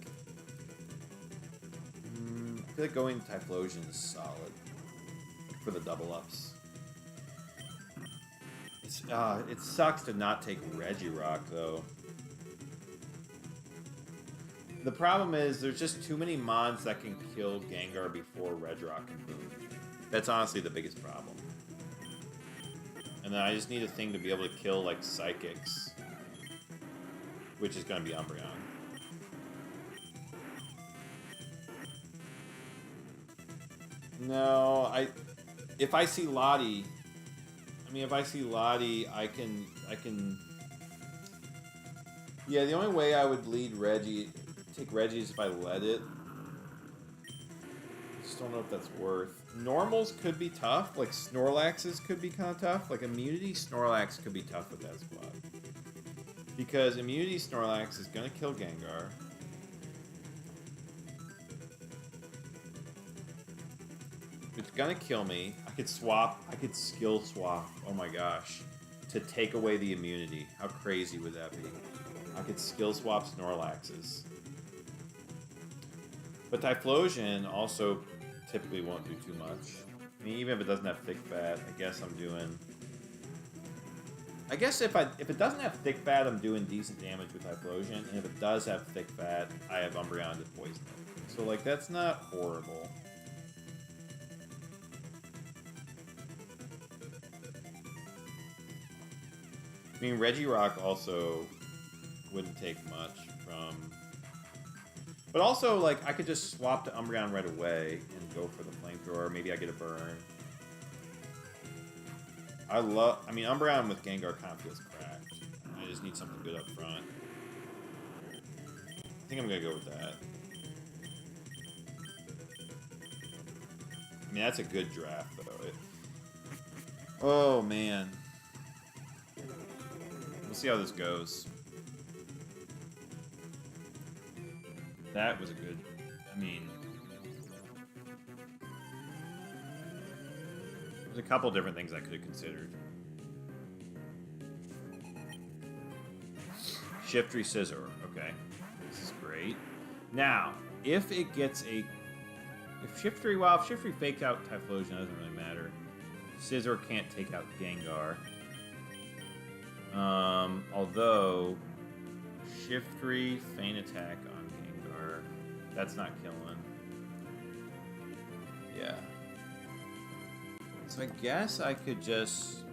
I feel like going Typhlosion is solid for the double ups. It sucks to not take Regirock, though. The problem is there's just too many mons that can kill Gengar before Regirock can move. That's honestly the biggest problem. And then I just need a thing to be able to kill, like, Psychics. Which is going to be Umbreon. No, if I see Lati... I mean, if I see Lati, I can... Yeah, the only way I would take Reggie is if I let it. I just don't know if that's worth. Normals could be tough, like Snorlaxes could be kind of tough. Like Immunity Snorlax could be tough with that squad. Because Immunity Snorlax is going to kill Gengar. It's going to kill me. I could skill swap, oh my gosh, to take away the immunity. How crazy would that be? I could skill swap Snorlaxes. But Typhlosion also typically won't do too much. I mean, even if it doesn't have thick fat, I guess I'm doing... I guess if it doesn't have thick fat, I'm doing decent damage with Typhlosion, and if it does have thick fat, I have Umbreon to poison it. So, like, that's not horrible. I mean, Regirock also wouldn't take much from... But also, like, I could just swap to Umbreon right away and go for the Flamethrower. Maybe I get a burn. I mean, Umbreon with Gengar kind of feels cracked. I just need something good up front. I think I'm going to go with that. I mean, that's a good draft, though. Oh, man. We'll see how this goes. That was a good... I mean... There's a couple different things I could have considered. Shiftry Scizor. Okay. This is great. Now, if it gets a... If Shiftry fakes out Typhlosion, it doesn't really matter. Scizor can't take out Gengar. Although... Shiftry, Feint Attack on Gengar. That's not killing. Yeah. So I guess I could just...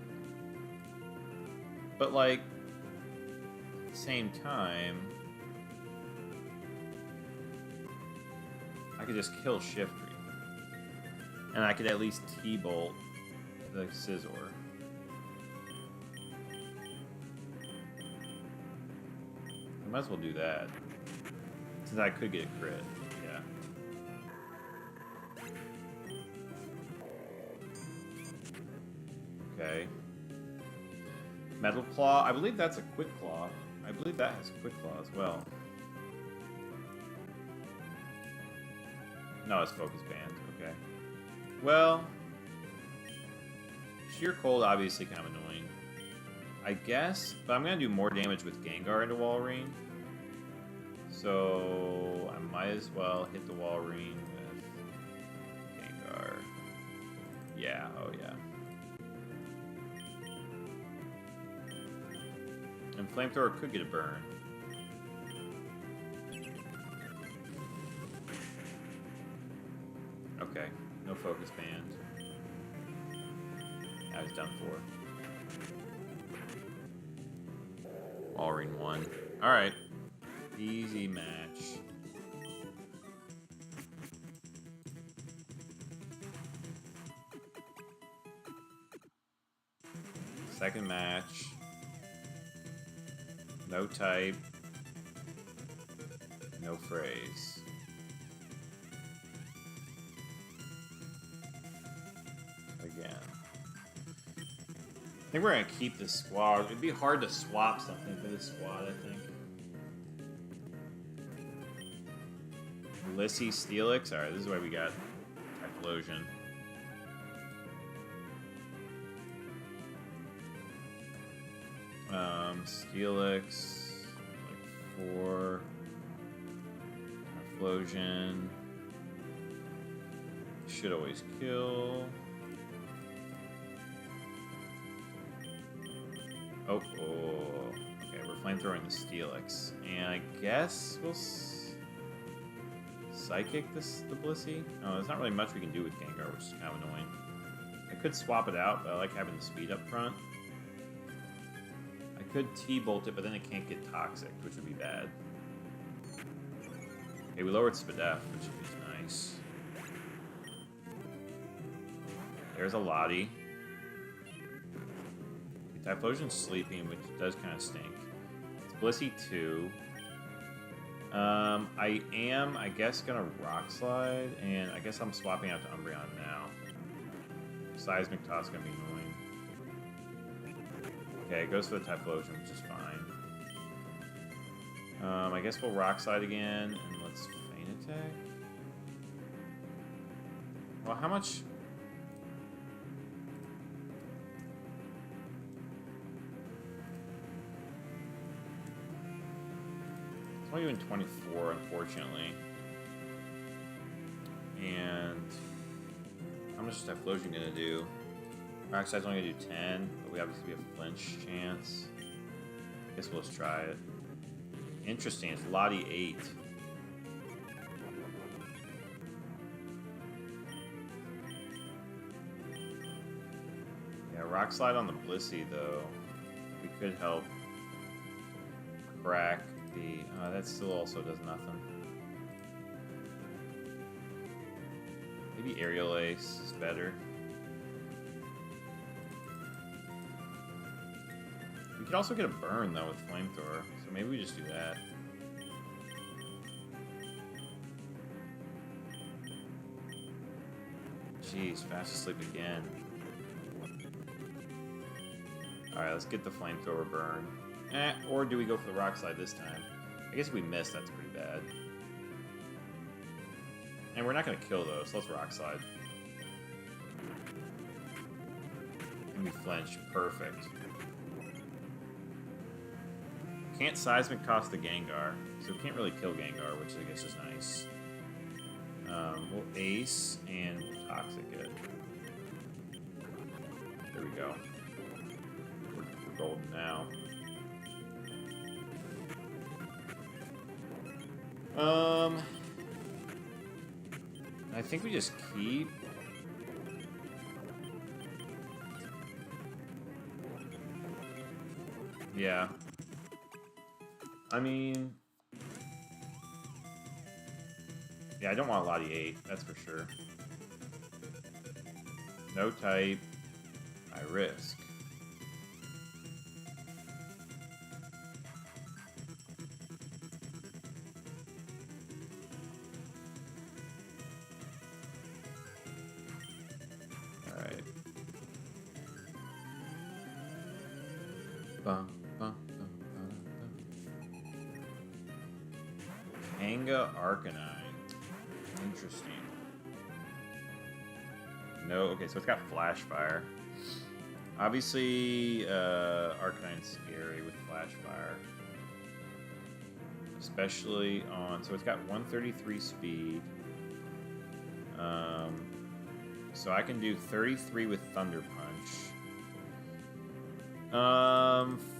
But, like, at the same time... I could just kill Shiftry. And I could at least T-Bolt the Scizor. I might as well do that. Since I could get a crit. Yeah. Okay. Metal Claw. I believe that's a Quick Claw. I believe that has Quick Claw as well. No, it's focus band. Okay. Well, sheer cold obviously kind of annoying. I guess, but I'm gonna do more damage with Gengar into Walrein. So I might as well hit the Walrein with Gengar. Yeah, oh yeah. And Flamethrower could get a burn. Okay, no focus band. I was done for. Walrein 1. Alright. Easy match. Second match. No type. No phrase. Again. I think we're going to keep this squad. It'd be hard to swap something for this squad, I think. Lissy, Steelix. Alright, this is why we got Typhlosion. Steelix. Like 4. Typhlosion. Should always kill. Oh, okay, we're flamethrowing the Steelix. And I guess we'll Psychic the Blissey? No, there's not really much we can do with Gengar, which is kind of annoying. I could swap it out, but I like having the speed up front. I could T-Bolt it, but then it can't get Toxic, which would be bad. Okay, we lowered Spadef, which is nice. There's a Lati. Typhlosion's sleeping, which does kind of stink. It's Blissey 2. I am, I guess, gonna Rock Slide, and I guess I'm swapping out to Umbreon now. Seismic Toss gonna be annoying. Okay, it goes for the Typhlosion, which is fine. I guess we'll Rock Slide again, and let's Feint Attack. Well, how much... I'm only doing 24, unfortunately. And how much is Typhlosion gonna do? Rock Slide's only gonna do 10, but we obviously have a flinch chance. I guess we'll just try it. Interesting, it's Lati 8. Yeah, Rock Slide on the Blissey, though. We could help crack the... that still also does nothing. Maybe Aerial Ace is better. We could also get a burn, though, with Flamethrower, so maybe we just do that. Jeez, fast asleep again. Alright, let's get the Flamethrower burn. Or do we go for the Rock Slide this time? I guess if we miss, that's pretty bad. And we're not going to kill those, so let's Rock Slide. And we flinch. Perfect. Can't Seismic Toss the Gengar, so we can't really kill Gengar, which I guess is nice. We'll Ace and we'll Toxic it. There we go. We're golden now. I think we just keep. Yeah. I mean, yeah, I don't want Lati 8, that's for sure. No type. I risk. Alright. Bum, bum, bum, bum, bum. Anga Arcanine. Interesting. No, okay, so it's got Flash Fire. Obviously, Arcanine's scary with Flash Fire. Especially on... So it's got 133 speed. So I can do 33 with Thunder Punch.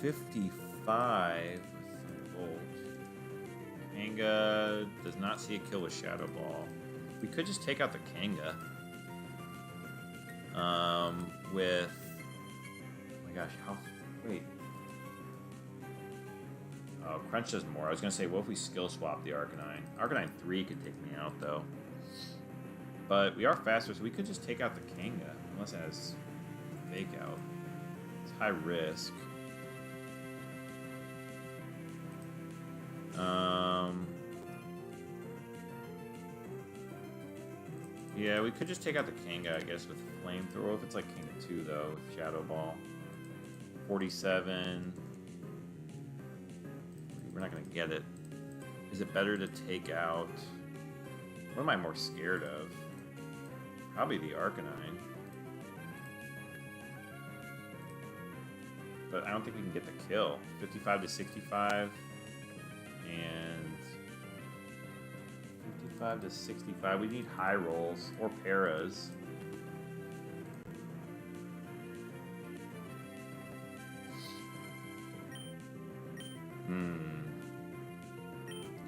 55 with Thunderbolt. Kanga does not see a kill with Shadow Ball. We could just take out the Kanga. With... Oh my gosh, how... Wait. Oh, Crunch does more. I was going to say, what if we skill swap the Arcanine? Arcanine 3 could take me out, though. But we are faster, so we could just take out the Kanga. Unless it has Fake Out. It's high risk. Yeah, we could just take out the Kanga, I guess, with Flamethrower. If it's like Kanga 2, though, with Shadow Ball. 47. We're not going to get it. Is it better to take out... What am I more scared of? Probably the Arcanine. But I don't think we can get the kill. 55 to 65. And... 55 to 65. We need high rolls or paras.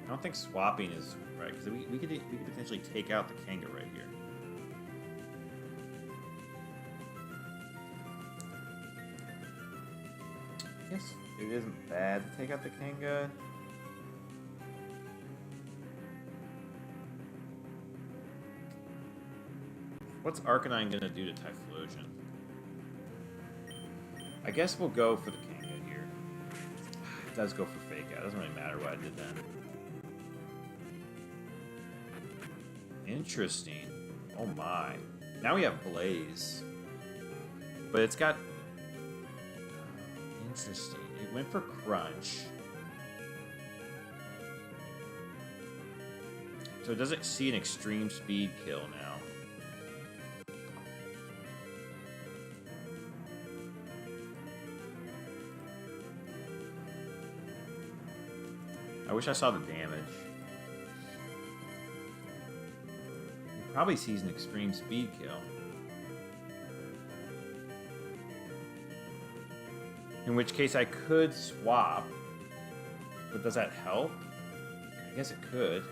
I don't think swapping is right, because we could potentially take out the Kanga right here. I guess it isn't bad to take out the Kanga. What's Arcanine gonna do to Typhlosion? I guess we'll go for the Kanga here. It does go for Fake Out. It doesn't really matter what I did then. Interesting. Oh my. Now we have Blaze. But it's got... Interesting. It went for Crunch. So does it see an extreme speed kill now? I wish I saw the damage. Probably sees an extreme speed kill. In which case I could swap. But does that help? I guess it could.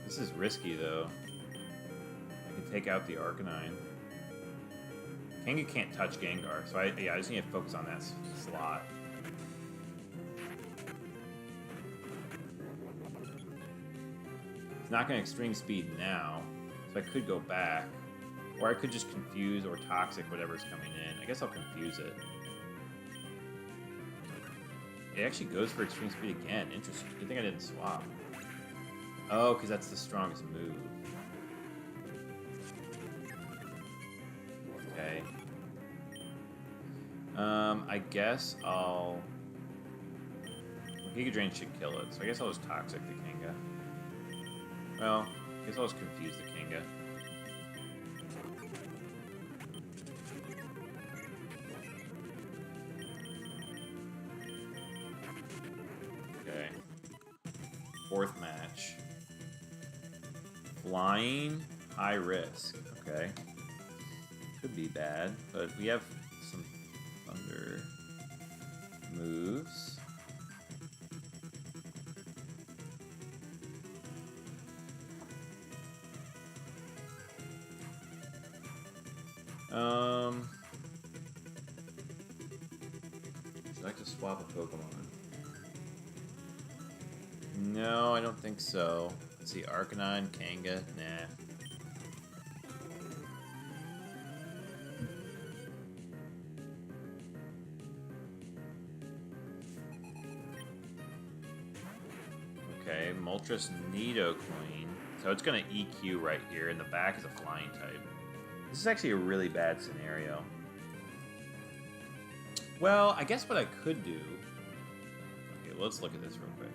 This is risky though. I could take out the Arcanine. Kanga can't touch Gengar, so I just need to focus on that slot. Not going to extreme speed now, so I could go back, or I could just confuse or toxic whatever's coming in. I guess I'll confuse it. It actually goes for extreme speed again. Interesting. Good thing I didn't swap. Oh, because that's the strongest move. Okay. I guess I'll... Giga Drain should kill it, so I guess I'll just toxic the Kanga. Well, I guess I'll just confuse the Kanga. Okay. Fourth match. Flying, high risk. Okay. Could be bad, but we have some thunder moves. Would you like to swap a Pokemon? No, I don't think so. Let's see, Arcanine, Kanga, nah. Okay, Moltres Nidoqueen. So it's going to EQ right here, and the back is a flying type. This is actually a really bad scenario. Well, I guess what I could do... Okay, let's look at this real quick.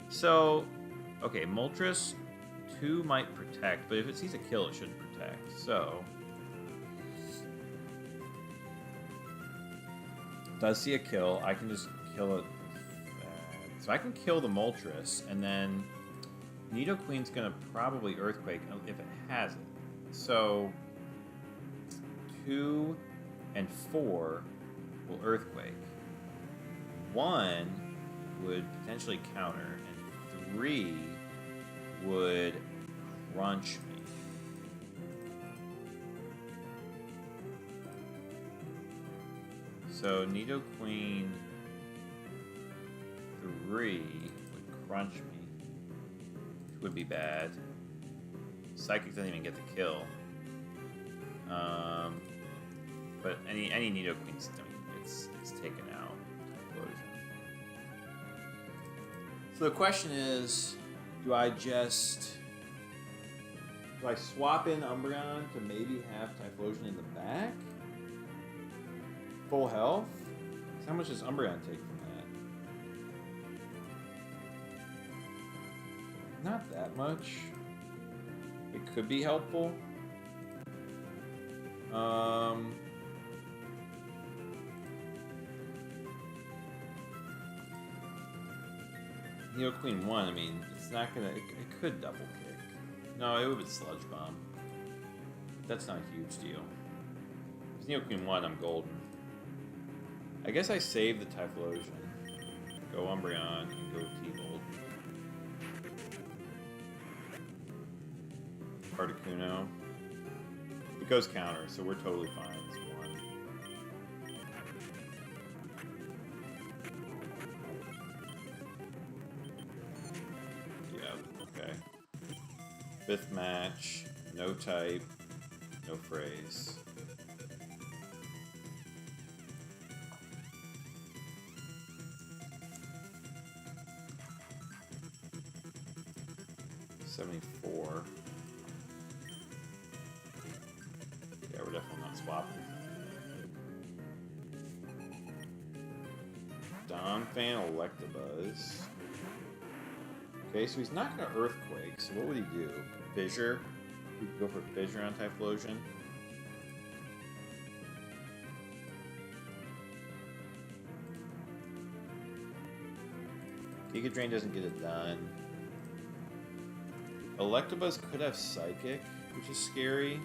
So, okay, Moltres 2 might protect, but if it sees a kill, it shouldn't protect. So, does see a kill, I can just kill it. So I can kill the Moltres, and then Nidoqueen's gonna probably Earthquake if it has it. So 2 and 4 will Earthquake. 1 would potentially counter, and 3 would crunch me. So Nidoqueen 3 would crunch me, which would be bad. Psychic doesn't even get the kill. But any Nidoqueen, it's taken out. Explosion. So the question is, do I swap in Umbreon to maybe have Typhlosion in the back? Full health? So how much does Umbreon take from that? Not that much. It could be helpful. Nidoqueen 1, I mean, it's not gonna... It could double kick. No, it would be Sludge Bomb. That's not a huge deal. If it's Nidoqueen 1, I'm golden. I guess I save the Typhlosion. Go Umbreon and go T-Bolt. Articuno. It goes counter, so we're totally fine. It's 1. Yeah, okay. 5th match, no type, no phrase. $74. Yeah, we're definitely not swapping. Donphan Electabuzz. Okay, so he's not going to Earthquake, so what would he do? Fissure? We could go for Fissure on Typhlosion. Giga Drain doesn't get it done. Electabuzz could have Psychic, which is scary.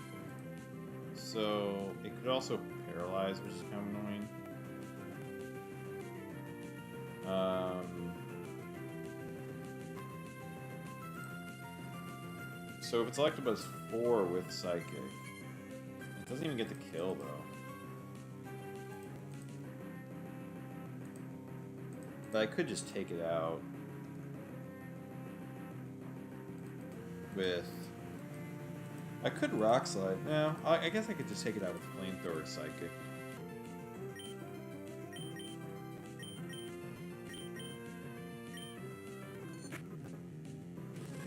So it could also Paralyze, which is kind of annoying. So if it's Electabuzz 4 with Psychic, it doesn't even get the kill though. But I could just take it out with... I could Rock Slide. No, I guess I could just take it out with Flamethrower Psychic.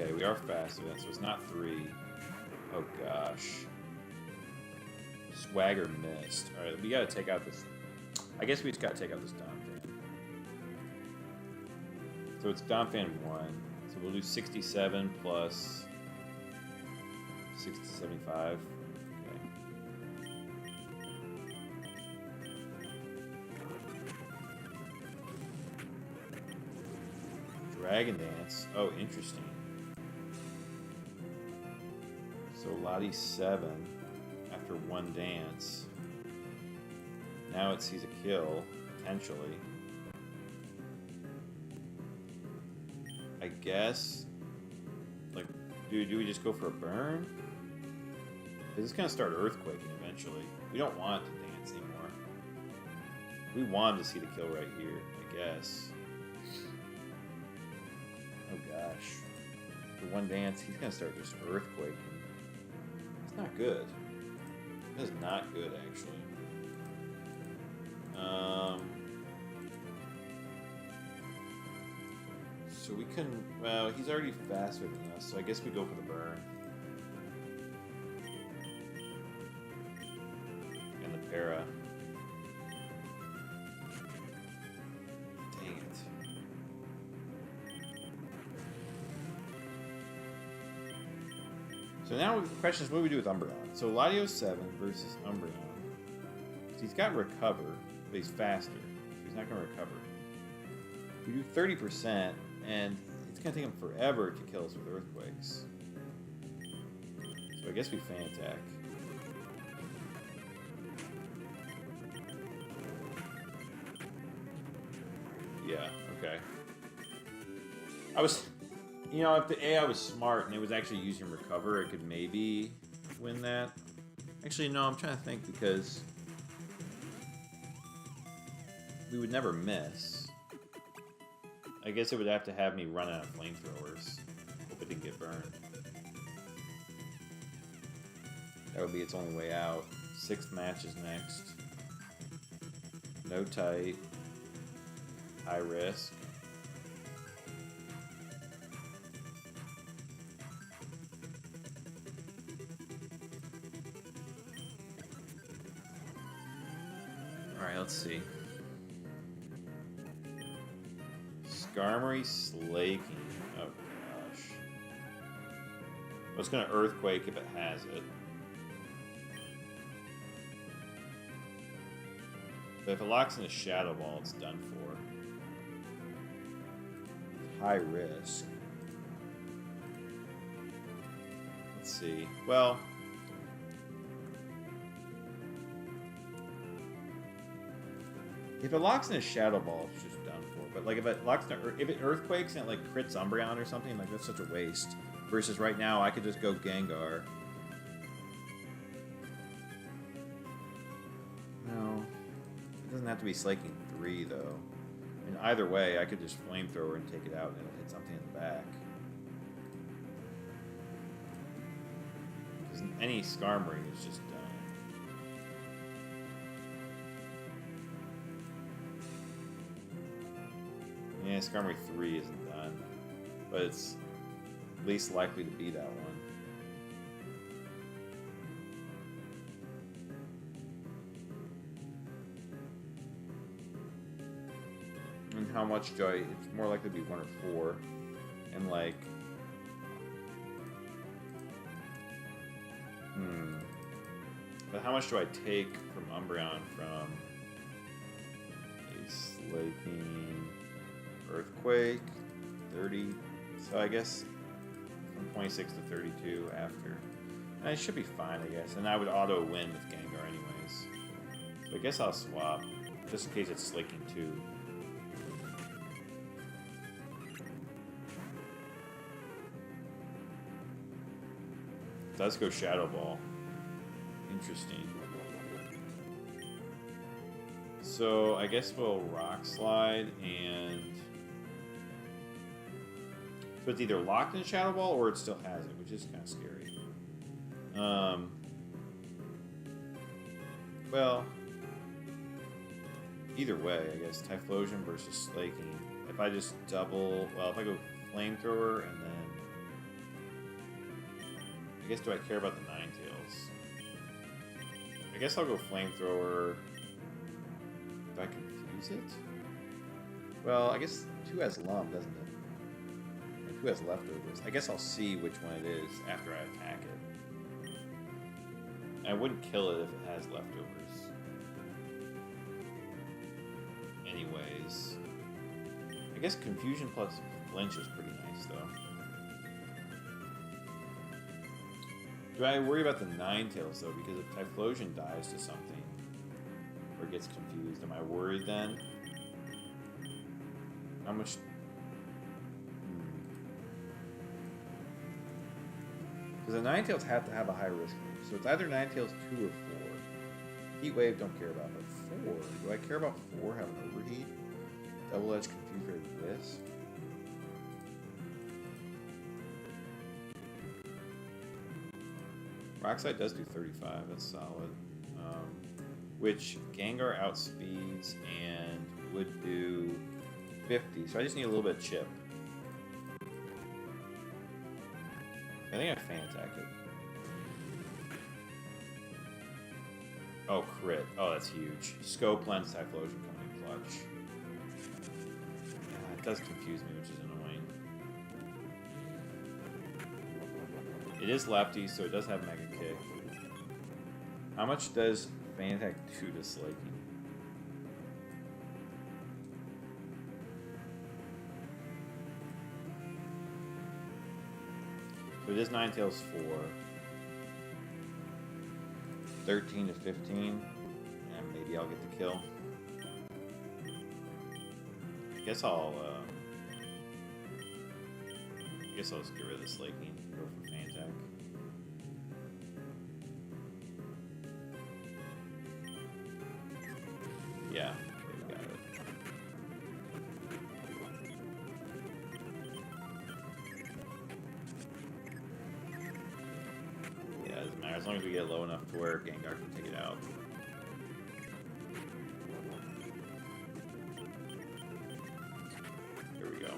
Okay, we are fast with it, so it's not 3. Oh gosh. Swagger missed. Alright, we gotta take out this... I guess we just gotta take out this Donphan. So it's Donphan 1. So we'll do 67 plus 60 to 75. Okay. Dragon Dance. Oh, interesting. So Lati 7 after 1 dance. Now it sees a kill, potentially. I guess, like, do we just go for a burn? Because it's going to start Earthquaking eventually. We don't want to dance anymore. We want to see the kill right here, I guess. Oh gosh. For 1 dance, he's going to start just Earthquaking. It's not good. That is not good, actually. So we can... Well, he's already faster than us, so I guess we go for the burn. And the para. So now the question is, what do we do with Umbreon? So Lati 07 versus Umbreon. So he's got Recover, but he's faster. So he's not going to recover. We do 30%, and it's going to take him forever to kill us with Earthquakes. So I guess we Fan Attack. Yeah, okay. I was... You know, if the AI was smart and it was actually using Recover, it could maybe win that. Actually, no, I'm trying to think because we would never miss. I guess it would have to have me run out of flamethrowers. Hope it didn't get burned. That would be its only way out. 6th match is next. No tight. High risk. Alright, let's see. Skarmory Slaking. Oh gosh. Well, it's gonna Earthquake if it has it. But if it locks in a Shadow Ball, it's done for. High risk. Let's see. Well, if it locks in a Shadow Ball, it's just done for. But like if it locks in if it Earthquakes and it like crits Umbreon or something, like that's such a waste. Versus right now, I could just go Gengar. No, it doesn't have to be Slaking 3 though. And either way, I could just Flamethrower and take it out, and it'll hit something in the back. Because any Skarmory is just done. Yeah, Skarmory 3 isn't done, but it's least likely to be that one. And how much do I... It's more likely to be 1 or 4. And like... But how much do I take from Umbreon from a Slaking... Earthquake, 30, so I guess from 26 to 32 after. And it should be fine, I guess. And I would auto win with Gengar anyways. So I guess I'll swap, just in case it's Slaking 2. It does go Shadow Ball. Interesting. So I guess we'll Rock Slide and... So it's either locked in Shadow Ball or it still has it, which is kind of scary. Well, either way, I guess Typhlosion versus Slaking. If I just double, well, if I go Flamethrower and then, I guess do I care about the Ninetales? I guess I'll go Flamethrower. Do I confuse it? Well, I guess 2 has Lum, doesn't it? Who has leftovers? I guess I'll see which one it is after I attack it. I wouldn't kill it if it has leftovers. Anyways. I guess Confusion plus Flinch is pretty nice, though. Do I worry about the Ninetales, though? Because if Typhlosion dies to something, or gets confused, am I worried then? How much... Because the Ninetales have to have a high risk move. So it's either Ninetales 2 or 4. Heat Wave, don't care about. But 4. Do I care about 4 having Overheat? Double Edge, Confuse Ray, Wisp? Rockslide does do 35. That's solid. Which Gengar outspeeds and would do 50. So I just need a little bit of chip. I think I Fan Attack it. Oh, crit. Oh, that's huge. Scope Lens Typhlosion coming in clutch. It does confuse me, which is annoying. It is lefty, so it does have Mega Kick. How much does Fan Attack do to Slaking? So it is Ninetales 4. 13 to 15. And maybe I'll get the kill. I guess I'll just get rid of the Slaking and go for Fan Attack. Yeah, we got it. Yeah, it doesn't matter. As long as we get low enough to where Gengar can take it out. Here we go.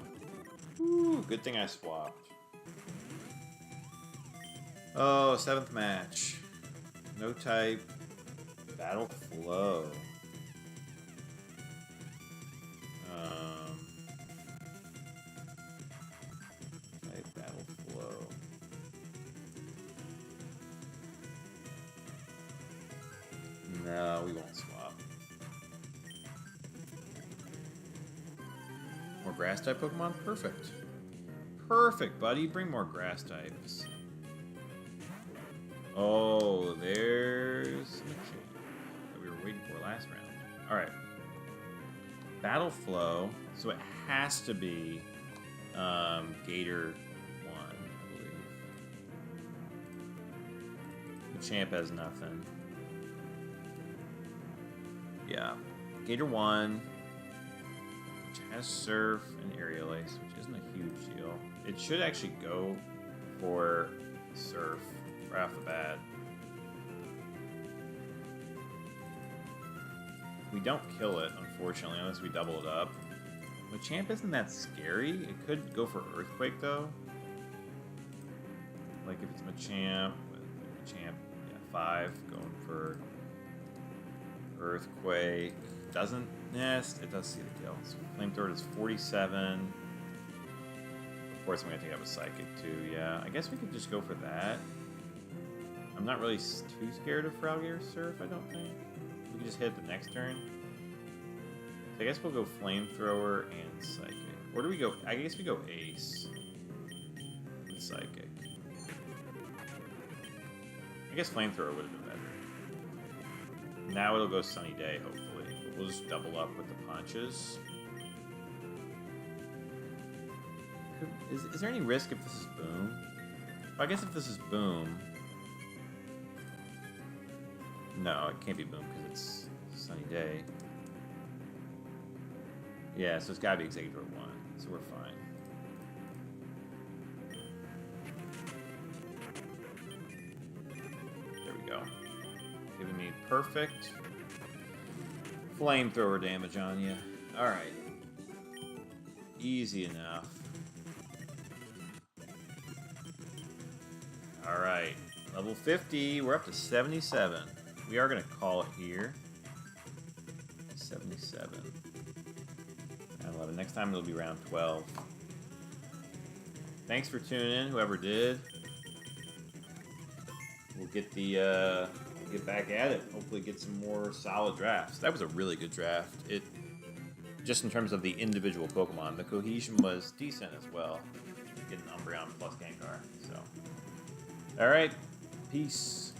Ooh, good thing I swapped. Oh, 7th match. No type. Battle Flow. Type Battle Flow. No, we won't swap. More grass type Pokemon? Perfect. Perfect, buddy. Bring more grass types. Oh, there's the chain that we were waiting for last round. Alright. Battle Flow. So it has to be Gator 1, I believe. The champ has nothing. Yeah. Gator 1, which has Surf and Aerial Ace, which isn't a huge deal. It should actually go for Surf right off the bat. We don't kill it, unfortunately, unless we double it up. Machamp isn't that scary. It could go for Earthquake, though. Like, if it's Machamp, yeah, 5, going for Earthquake. Doesn't nest. It does see the kill. So Flamethrower is 47. Of course, I'm going to take out a Psychic, too, yeah. I guess we could just go for that. I'm not really too scared of Frogger Surf, I don't think. We can just hit the next turn. So I guess we'll go Flamethrower and Psychic. Or do we go... I guess we go Ace. And Psychic. I guess Flamethrower would have been better. Now it'll go Sunny Day, hopefully. But we'll just double up with the punches. Is there any risk if this is Boom? Well, I guess if this is Boom... No, it can't be Boom because it's Sunny Day. Yeah, so it's gotta be Executor 1, so we're fine. There we go. Giving me perfect Flamethrower damage on you. Alright. Easy enough. Alright. Level 50, we're up to 77. We are going to call it here. 77. And 11. Next time it'll be round 12. Thanks for tuning in, whoever did. We'll get the we'll get back at it. Hopefully get some more solid drafts. That was a really good draft. It just in terms of the individual Pokemon, the cohesion was decent as well. Getting Umbreon plus Gengar. So, all right, peace.